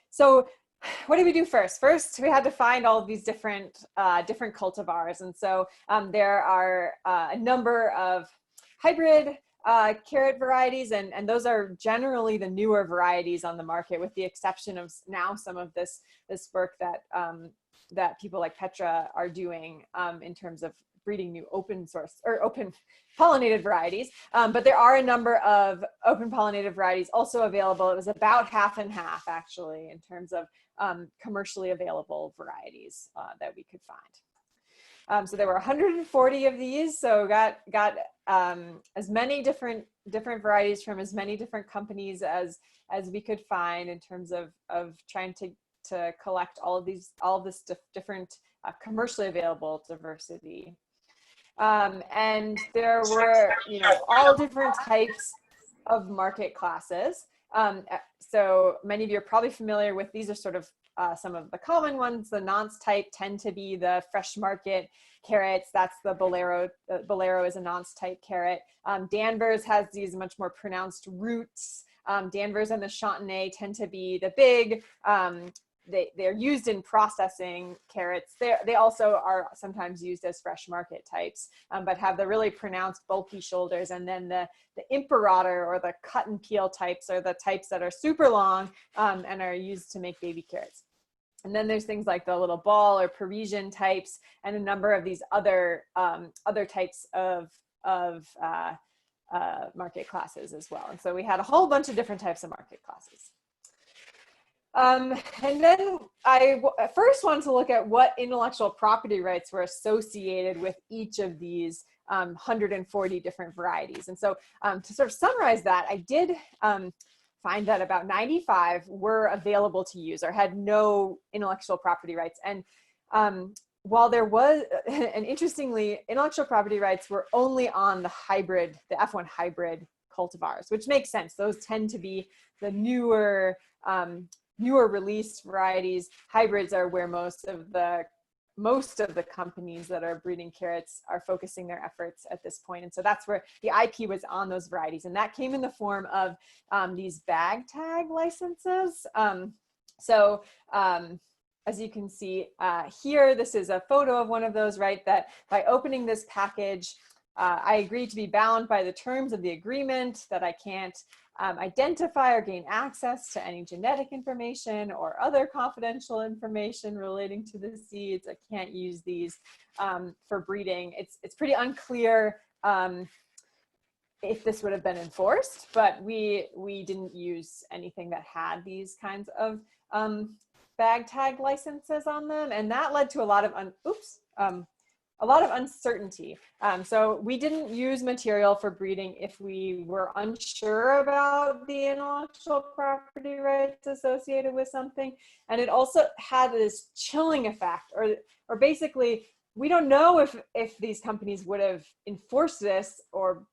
So what did we do first? First, we had to find all of these different cultivars. And so there are a number of hybrid carrot varieties, and those are generally the newer varieties on the market, with the exception of now some of this work that people like Petra are doing in terms of breeding new open source or open pollinated varieties. But there are a number of open pollinated varieties also available. It was about half and half, actually, in terms of commercially available varieties that we could find. So there were 140 of these. So got as many different varieties from as many different companies as we could find, in terms of trying to collect all of this different commercially available diversity. And there were, all different types of market classes. So many of you are probably familiar with, these are sort of some of the common ones. The nonce type tend to be the fresh market carrots. That's the Bolero. Bolero is a nonce type carrot. Danvers has these much more pronounced roots. Danvers and the Chantenay tend to be the big, they're used in processing carrots. They also are sometimes used as fresh market types, but have the really pronounced bulky shoulders. And then the Imperator, or the cut and peel types, are the types that are super long and are used to make baby carrots. And then there's things like the little ball or Parisian types, and a number of these other types of market classes as well. And so we had a whole bunch of different types of market classes. And then I first wanted to look at what intellectual property rights were associated with each of these 140 different varieties. And so to sort of summarize that, I did find that about 95 were available to use, or had no intellectual property rights. And while there was, and interestingly, intellectual property rights were only on the F1 hybrid cultivars, which makes sense. Those tend to be the newer released varieties. Hybrids are where most of the companies that are breeding carrots are focusing their efforts at this point. And so that's where the IP was on those varieties. And that came in the form of these bag tag licenses. As you can see here, this is a photo of one of those, right? That by opening this package, I agree to be bound by the terms of the agreement, that I can't identify or gain access to any genetic information or other confidential information relating to the seeds. I can't use these for breeding. It's pretty unclear if this would have been enforced, but we didn't use anything that had these kinds of bag tag licenses on them, and that led to a lot of uncertainty. So we didn't use material for breeding if we were unsure about the intellectual property rights associated with something, and it also had this chilling effect, or basically, we don't know if these companies would have enforced this or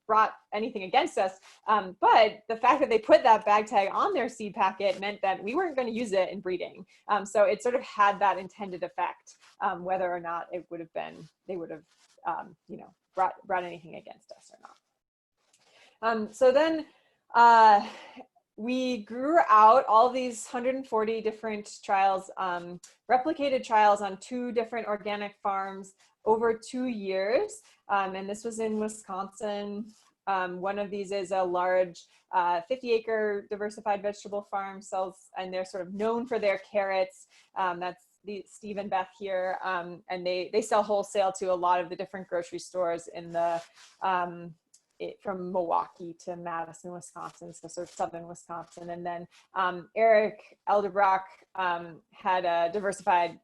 brought anything against us, but the fact that they put that bag tag on their seed packet meant that we weren't going to use it in breeding. So it sort of had that intended effect, whether or not it would have been, they would have, you know, brought anything against us or not. So then we grew out all these 140 different trials, replicated trials on 2 different organic farms over 2 years. And this was in Wisconsin. One of these is a large 50-acre diversified vegetable farm, and they're sort of known for their carrots. That's Steve and Beth here. And they sell wholesale to a lot of the different grocery stores in the from Milwaukee to Madison, Wisconsin, so sort of southern Wisconsin. And then Eric Elderbrock had a diversified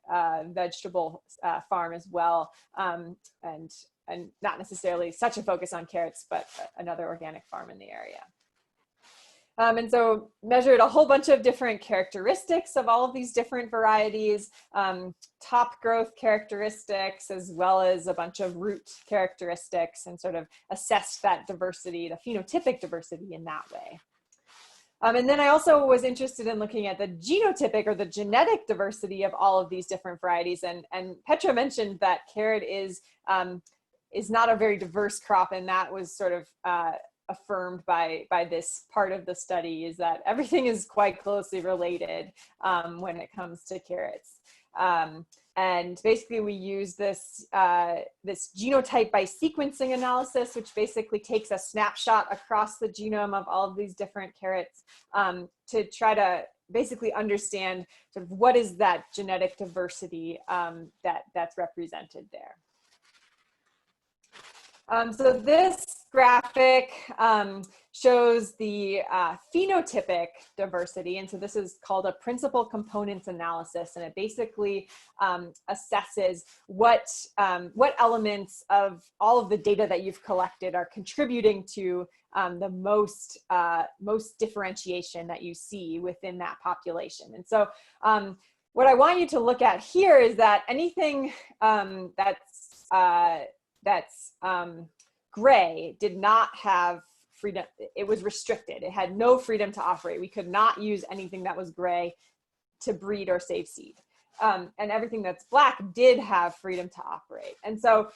vegetable farm as well, and not necessarily such a focus on carrots, but another organic farm in the area. And so measured a whole bunch of different characteristics of all of these different varieties, top growth characteristics, as well as a bunch of root characteristics, and sort of assessed that diversity, the phenotypic diversity in that way. And then I also was interested in looking at the genotypic or the genetic diversity of all of these different varieties. And Petra mentioned that carrot is not a very diverse crop, and that was sort of affirmed by this part of the study, is that everything is quite closely related when it comes to carrots. And basically we use this genotype by sequencing analysis, which basically takes a snapshot across the genome of all of these different carrots to try to basically understand sort of what is that genetic diversity that's represented there. So this graphic shows the phenotypic diversity. And so this is called a principal components analysis. And it basically assesses what elements of all of the data that you've collected are contributing to the most differentiation that you see within that population. And so what I want you to look at here is that anything that's gray did not have freedom. It was restricted. It had no freedom to operate. We could not use anything that was gray to breed or save seed. And everything that's black did have freedom to operate. And so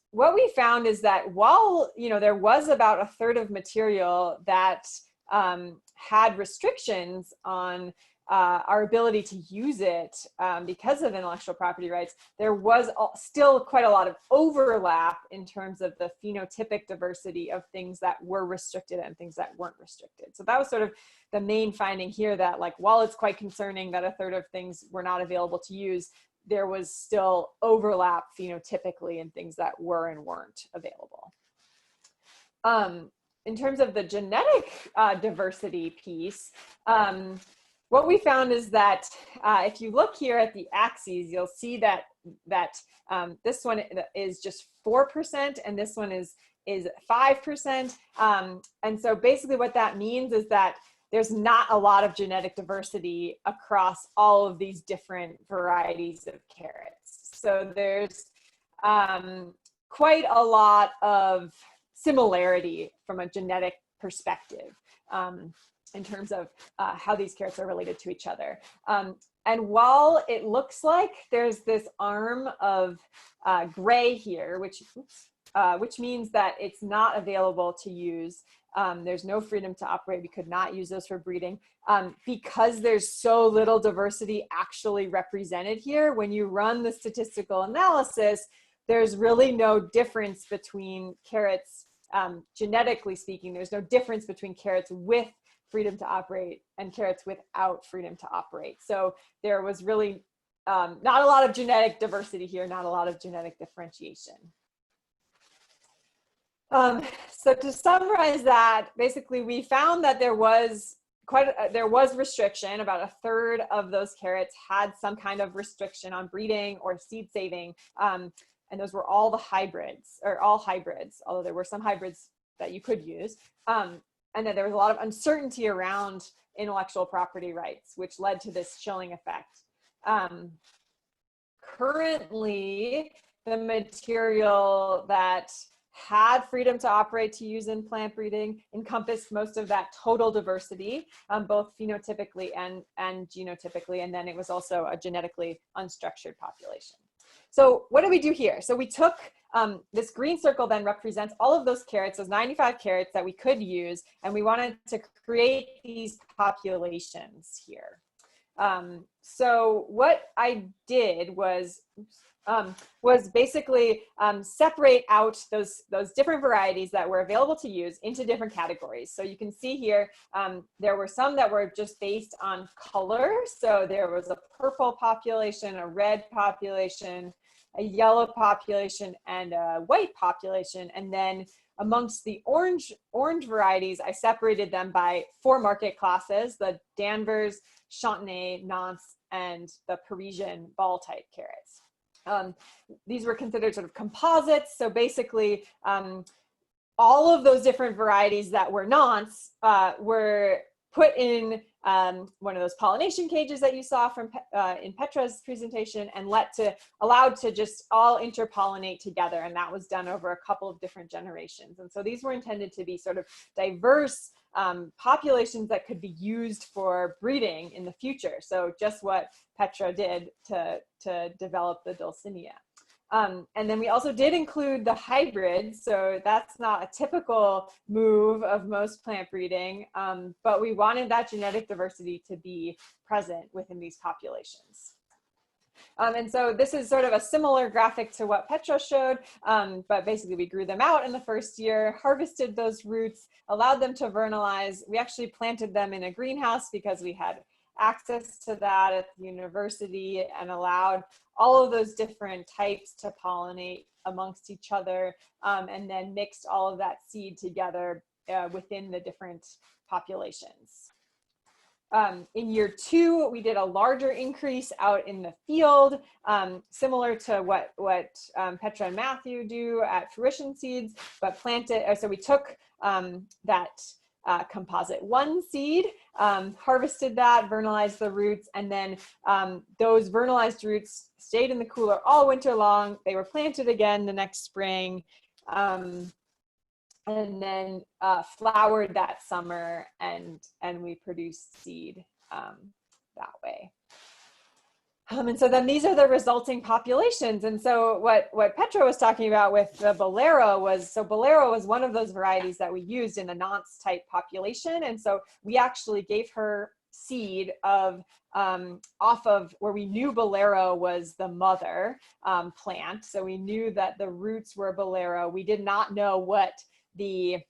what we found is that while, you know, there was about a third of material that had restrictions on our ability to use it because of intellectual property rights, there was still quite a lot of overlap in terms of the phenotypic diversity of things that were restricted and things that weren't restricted. So that was sort of the main finding here, that like, while it's quite concerning that a third of things were not available to use, there was still overlap phenotypically in things that were and weren't available. In terms of the genetic diversity piece, what we found is that if you look here at the axes, you'll see that this one is just 4% and this one is 5%. And so basically what that means is that there's not a lot of genetic diversity across all of these different varieties of carrots. So there's quite a lot of similarity from a genetic perspective. In terms of how these carrots are related to each other. And while it looks like there's this arm of gray here, which means that it's not available to use, there's no freedom to operate, we could not use those for breeding, because there's so little diversity actually represented here, when you run the statistical analysis, there's really no difference between carrots, genetically speaking, there's no difference between carrots with freedom to operate and carrots without freedom to operate. So there was really not a lot of genetic diversity here, not a lot of genetic differentiation. So to summarize that, basically we found that there was restriction. About a third of those carrots had some kind of restriction on breeding or seed saving. And those were all the hybrids, or all hybrids, although there were some hybrids that you could use. And then there was a lot of uncertainty around intellectual property rights, which led to this chilling effect. Currently, the material that had freedom to operate to use in plant breeding encompassed most of that total diversity, both phenotypically and genotypically, and then it was also a genetically unstructured population. So what did we do here? So we took this green circle then represents all of those carrots, those 95 carrots that we could use, and we wanted to create these populations here. So what I did was basically separate out those different varieties that were available to use into different categories. So you can see here, there were some that were just based on color. So there was a purple population, a red population, a yellow population, and a white population. And then amongst the orange varieties, I separated them by 4 market classes: the Danvers, Chantenay, Nantes, and the Parisian ball type carrots. These were considered sort of composites. So basically, all of those different varieties that were Nantes were put in one of those pollination cages that you saw from in Petra's presentation, and allowed to just all interpollinate together. And that was done over a couple of different generations. And so these were intended to be sort of diverse populations that could be used for breeding in the future. So just what Petra did to develop the Dulcinea. And then we also did include the hybrids. So that's not a typical move of most plant breeding, but we wanted that genetic diversity to be present within these populations. And so this is sort of a similar graphic to what Petra showed, but basically we grew them out in the first year, harvested those roots, allowed them to vernalize. We actually planted them in a greenhouse because we had access to that at the university, and allowed all of those different types to pollinate amongst each other, and then mixed all of that seed together within the different populations. In year 2, we did a larger increase out in the field, similar to what Petra and Matthew do at Fruition Seeds, but planted. So we took that composite 1 seed, harvested that, vernalized the roots, and then those vernalized roots stayed in the cooler all winter long. They were planted again the next spring, and then flowered that summer, and we produced seed that way. And so then these are the resulting populations. And so what Petra was talking about with the Bolero was, so Bolero was one of those varieties that we used in the Nantes type population. And so we actually gave her seed of off of where we knew Bolero was the mother plant. So we knew that the roots were Bolero. We did not know what the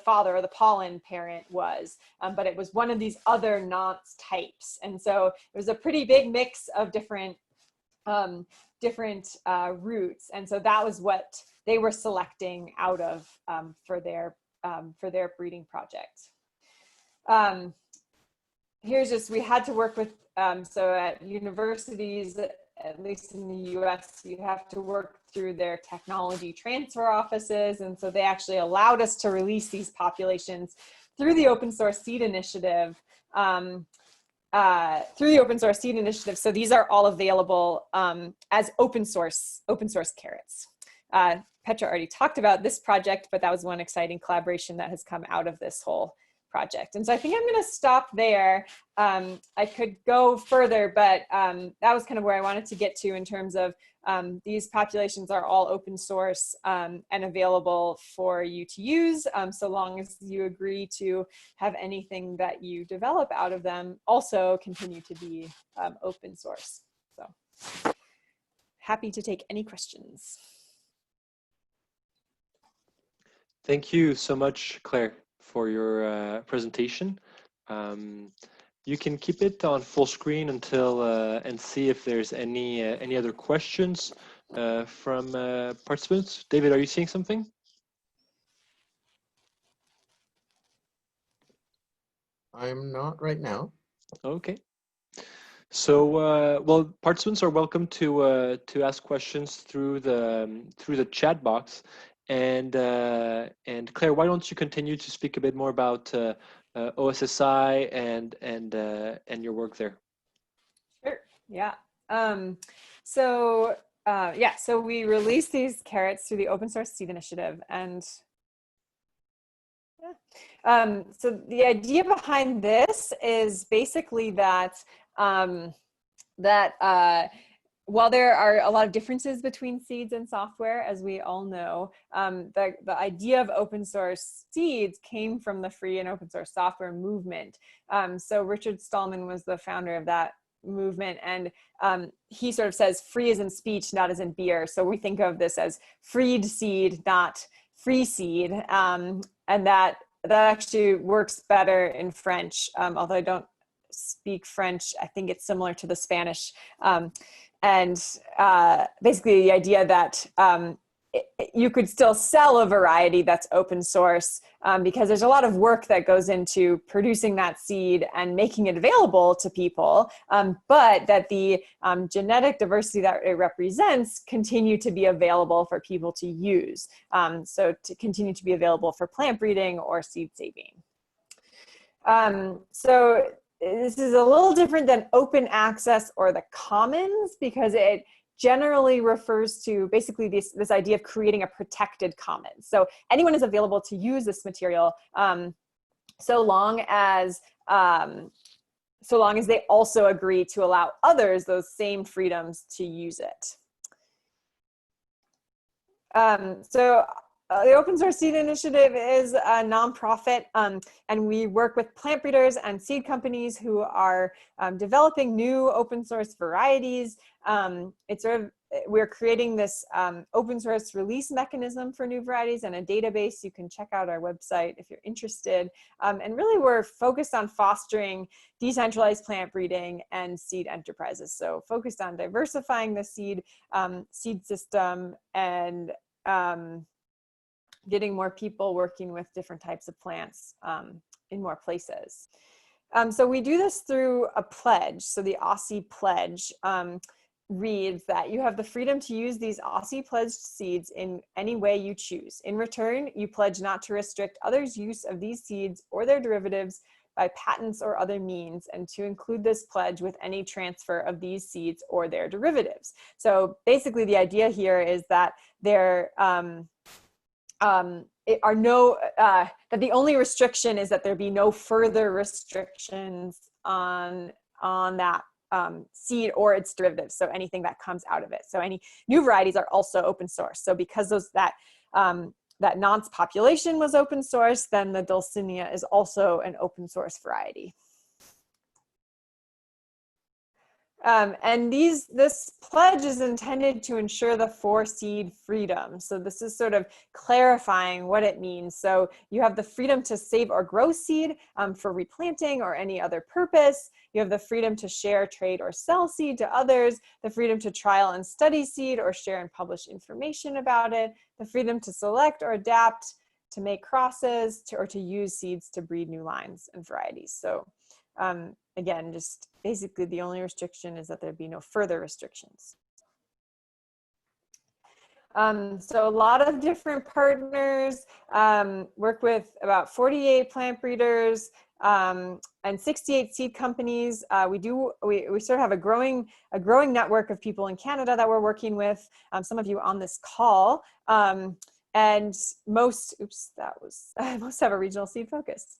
father or the pollen parent was, but it was one of these other Nantes types. And so it was a pretty big mix of different roots. And so that was what they were selecting out of for their breeding project. Here's just, we had to work with, so at universities, at least in the US, you have to work through their technology transfer offices. And so they actually allowed us to release these populations through the open source seed initiative. So these are all available as open source carrots. Petra already talked about this project, but that was one exciting collaboration that has come out of this whole project. And so I think I'm going to stop there. I could go further, but that was kind of where I wanted to get to in terms of these populations are all open source and available for you to use, so long as you agree to have anything that you develop out of them also continue to be open source. So happy to take any questions. Thank you so much, Claire, for your presentation. You can keep it on full screen until and see if there's any other questions from participants. David, are you seeing something? I'm not right now. Okay. So, well, participants are welcome to ask questions through the chat box, and Claire, why don't you continue to speak a bit more about OSSI and your work there? Sure. Yeah. So we released these carrots through the Open Source Seed Initiative, and so the idea behind this is basically that while there are a lot of differences between seeds and software, as we all know, the idea of open source seeds came from the free and open source software movement. So Richard Stallman was the founder of that movement, and he sort of says free as in speech, not as in beer. So we think of this as freed seed, not free seed, and that actually works better in French, although I don't speak French. I think it's similar to the Spanish. Basically the idea that you could still sell a variety that's open source because there's a lot of work that goes into producing that seed and making it available to people, but that the genetic diversity that it represents continue to be available for people to use. So to continue to be available for plant breeding or seed saving. So this is a little different than open access or the commons, because it generally refers to basically this idea of creating a protected commons. So anyone is available to use this material so long as they also agree to allow others those same freedoms to use it. The Open Source Seed Initiative is a nonprofit, and we work with plant breeders and seed companies who are developing new open source varieties. We're creating this open source release mechanism for new varieties and a database. You can check out our website if you're interested. And really, we're focused on fostering decentralized plant breeding and seed enterprises. So focused on diversifying the seed system and getting more people working with different types of plants in more places. So we do this through a pledge. So the Aussie pledge reads that you have the freedom to use these Aussie pledged seeds in any way you choose. In return, you pledge not to restrict others' use of these seeds or their derivatives by patents or other means, and to include this pledge with any transfer of these seeds or their derivatives. So basically the idea here is that that the only restriction is that there be no further restrictions on that seed or its derivatives. So anything that comes out of it. So any new varieties are also open source. So because that nonce population was open source, then the Dulcinea is also an open source variety. And this pledge is intended to ensure the 4 seed freedom. So this is sort of clarifying what it means. So you have the freedom to save or grow seed for replanting or any other purpose. You have the freedom to share, trade, or sell seed to others, the freedom to trial and study seed or share and publish information about it, the freedom to select or adapt, to make crosses, or to use seeds to breed new lines and varieties. So again, just basically the only restriction is that there be no further restrictions. So a lot of different partners, work with about 48 plant breeders and 68 seed companies. We sort of have a growing network of people in Canada that we're working with, some of you on this call, and most have a regional seed focus.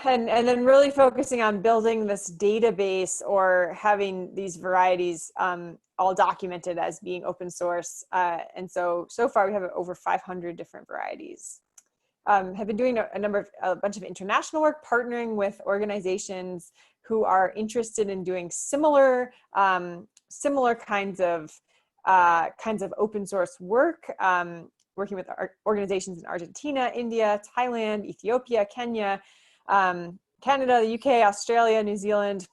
And then really focusing on building this database or having these varieties all documented as being open source. And so far we have over 500 different varieties. Have been doing a bunch of international work, partnering with organizations who are interested in doing similar kinds of open source work, working with organizations in Argentina, India, Thailand, Ethiopia, Kenya, Canada, the UK, Australia, New Zealand,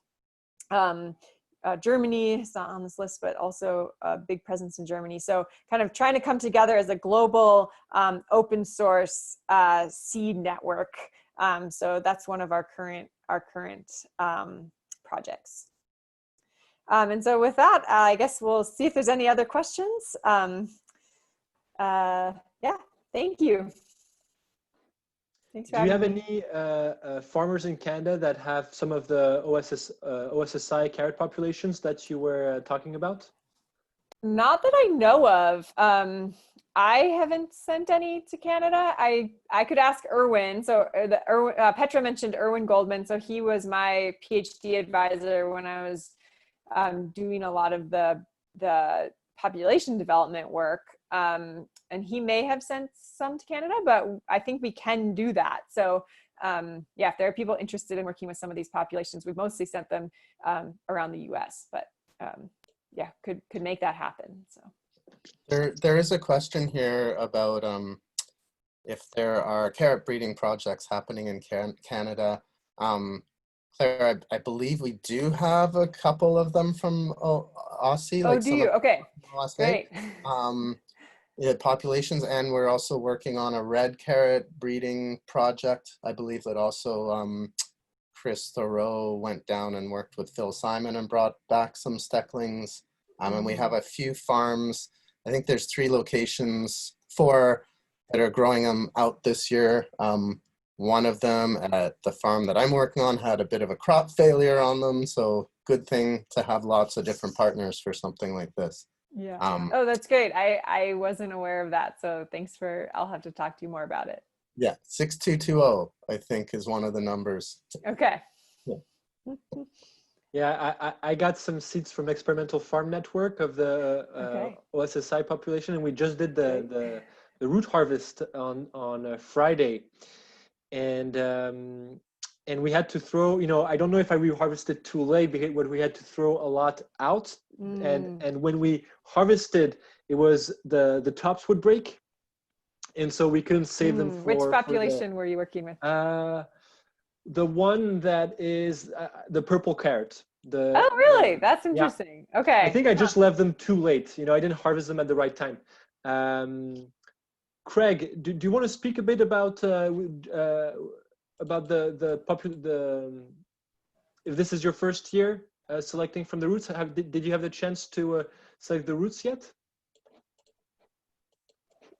Germany. It's not on this list, but also a big presence in Germany. So kind of trying to come together as a global open source seed network. So that's one of our current projects. And so with that, I guess we'll see if there's any other questions. Yeah, thank you. Thanks for Do you have having me. any farmers in Canada that have some of the OSSI carrot populations that you were talking about? Not that I know of. I haven't sent any to Canada. I could ask Erwin. So Petra mentioned Erwin Goldman. So he was my PhD advisor when I was doing a lot of the population development work. And he may have sent some to Canada, but I think we can do that. So yeah, if there are people interested in working with some of these populations, we've mostly sent them around the US, but yeah, could make that happen. So there is a question here about if there are carrot breeding projects happening in Canada. Claire, I believe we do have a couple of them from Aussie. oh, do you? Okay, great. Populations, and we're also working on a red carrot breeding project. I believe that also Chris Thoreau went down and worked with Phil Simon and brought back some stecklings. And we have a few farms. I think there's 3 locations, 4 that are growing them out this year. One of them at the farm that I'm working on had a bit of a crop failure on them. So good thing to have lots of different partners for something like this. Yeah. Oh, that's great. I wasn't aware of that. So thanks I'll have to talk to you more about it. Yeah, 6220, I think, is one of the numbers. Okay. Yeah, yeah, I got some seeds from Experimental Farm Network of the OSSI population, and we just did the root harvest on Friday. And we had to throw, I don't know if we harvested too late, because we had to throw a lot out. And when we harvested, it was the tops would break. And so we couldn't save them for— Which population were you working with? The one that is the purple carrot. Oh, really? That's interesting. Yeah. Okay. I think I just left them too late. I didn't harvest them at the right time. Craig, do you want to speak a bit about if this is your first year selecting from the roots? Did you have the chance to select the roots yet?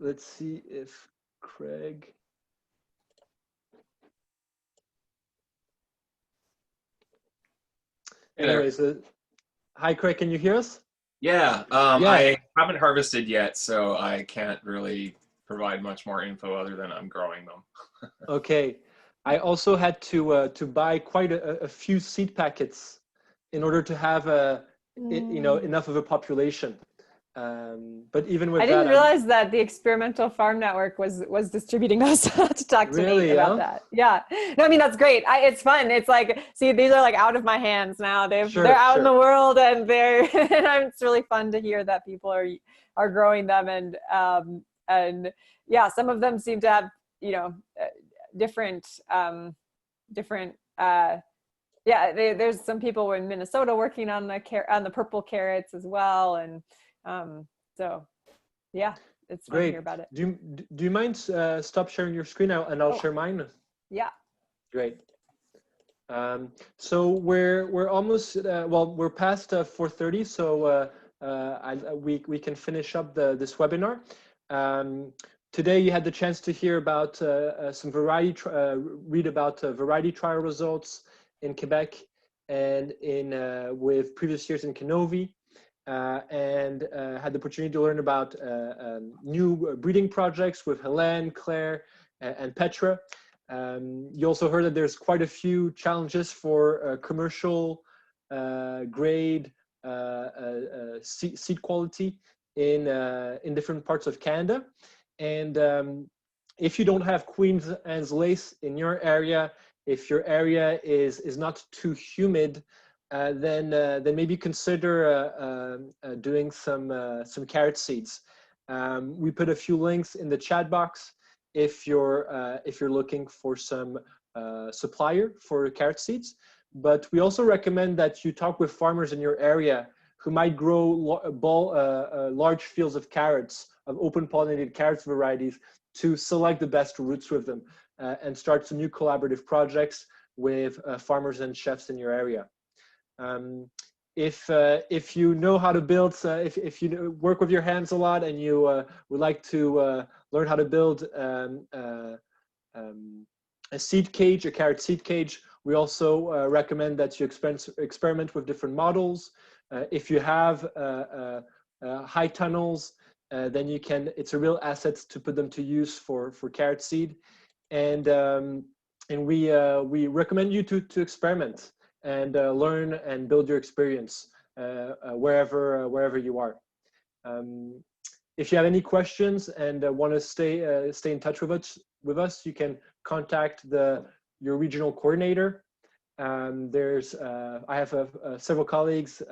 Let's see if Craig. Anyways, hi Craig, can you hear us? Yeah, Yeah. I haven't harvested yet, so I can't really provide much more info other than I'm growing them. Okay, I also had to buy quite a few seed packets in order to have enough of a population. But even with I didn't realize that the Experimental Farm Network was distributing those to talk to me about that. Yeah, no, I mean that's great. It's fun. It's like, see, these are like out of my hands now. They're out in the world, and it's really fun to hear that people are growing them, and yeah, some of them seem to have different yeah, there's some people in Minnesota working on the purple carrots as well, and so yeah, it's fun to hear about it. Do you mind stop sharing your screen now, and I'll share mine? Yeah. Great. So we're almost we're past 4:30, so we can finish up this webinar. Today you had the chance to hear about some read about variety trial results in Quebec and with previous years in Kenovi, and had the opportunity to learn about new breeding projects with Helen, Claire, and Petra. You also heard that there's quite a few challenges for commercial grade seed quality in different parts of Canada. And if you don't have Queen's Anne's lace in your area, If your area is not too humid, then maybe consider doing some carrot seeds. We put a few links in the chat box if you're looking for some supplier for carrot seeds. But we also recommend that you talk with farmers in your area who might grow large fields of carrots, of open pollinated carrots varieties, to select the best roots with them and start some new collaborative projects with farmers and chefs in your area. If you know how to build, if you work with your hands a lot and you would like to learn how to build a seed cage, a carrot seed cage, we also recommend that you experiment with different models. If you have high tunnels, then you can, it's a real asset to put them to use for carrot seed. And we recommend you to experiment and learn and build your experience wherever you are. If you have any questions and want to stay in touch with us, you can contact your regional coordinator. I have several colleagues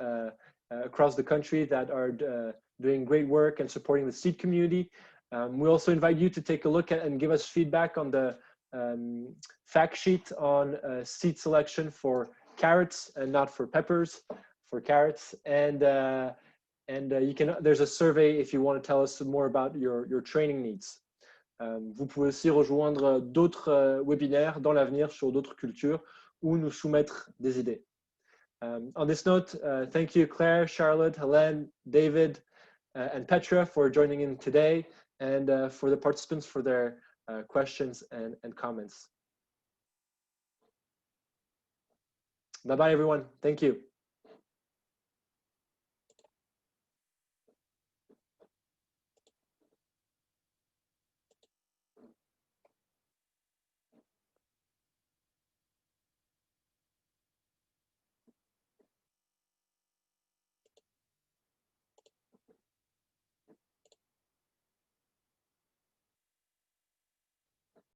across the country that are doing great work and supporting the seed community. We also invite you to take a look at and give us feedback on the fact sheet on seed selection for carrots and not for peppers, for carrots. And there's a survey if you want to tell us more about your training needs. Vous pouvez aussi rejoindre d'autres webinaires dans l'avenir sur d'autres cultures ou nous soumettre des idées. On this note, thank you, Claire, Charlotte, Helen, David, and Petra for joining in today, and for the participants for their questions and comments. Bye-bye, everyone. Thank you.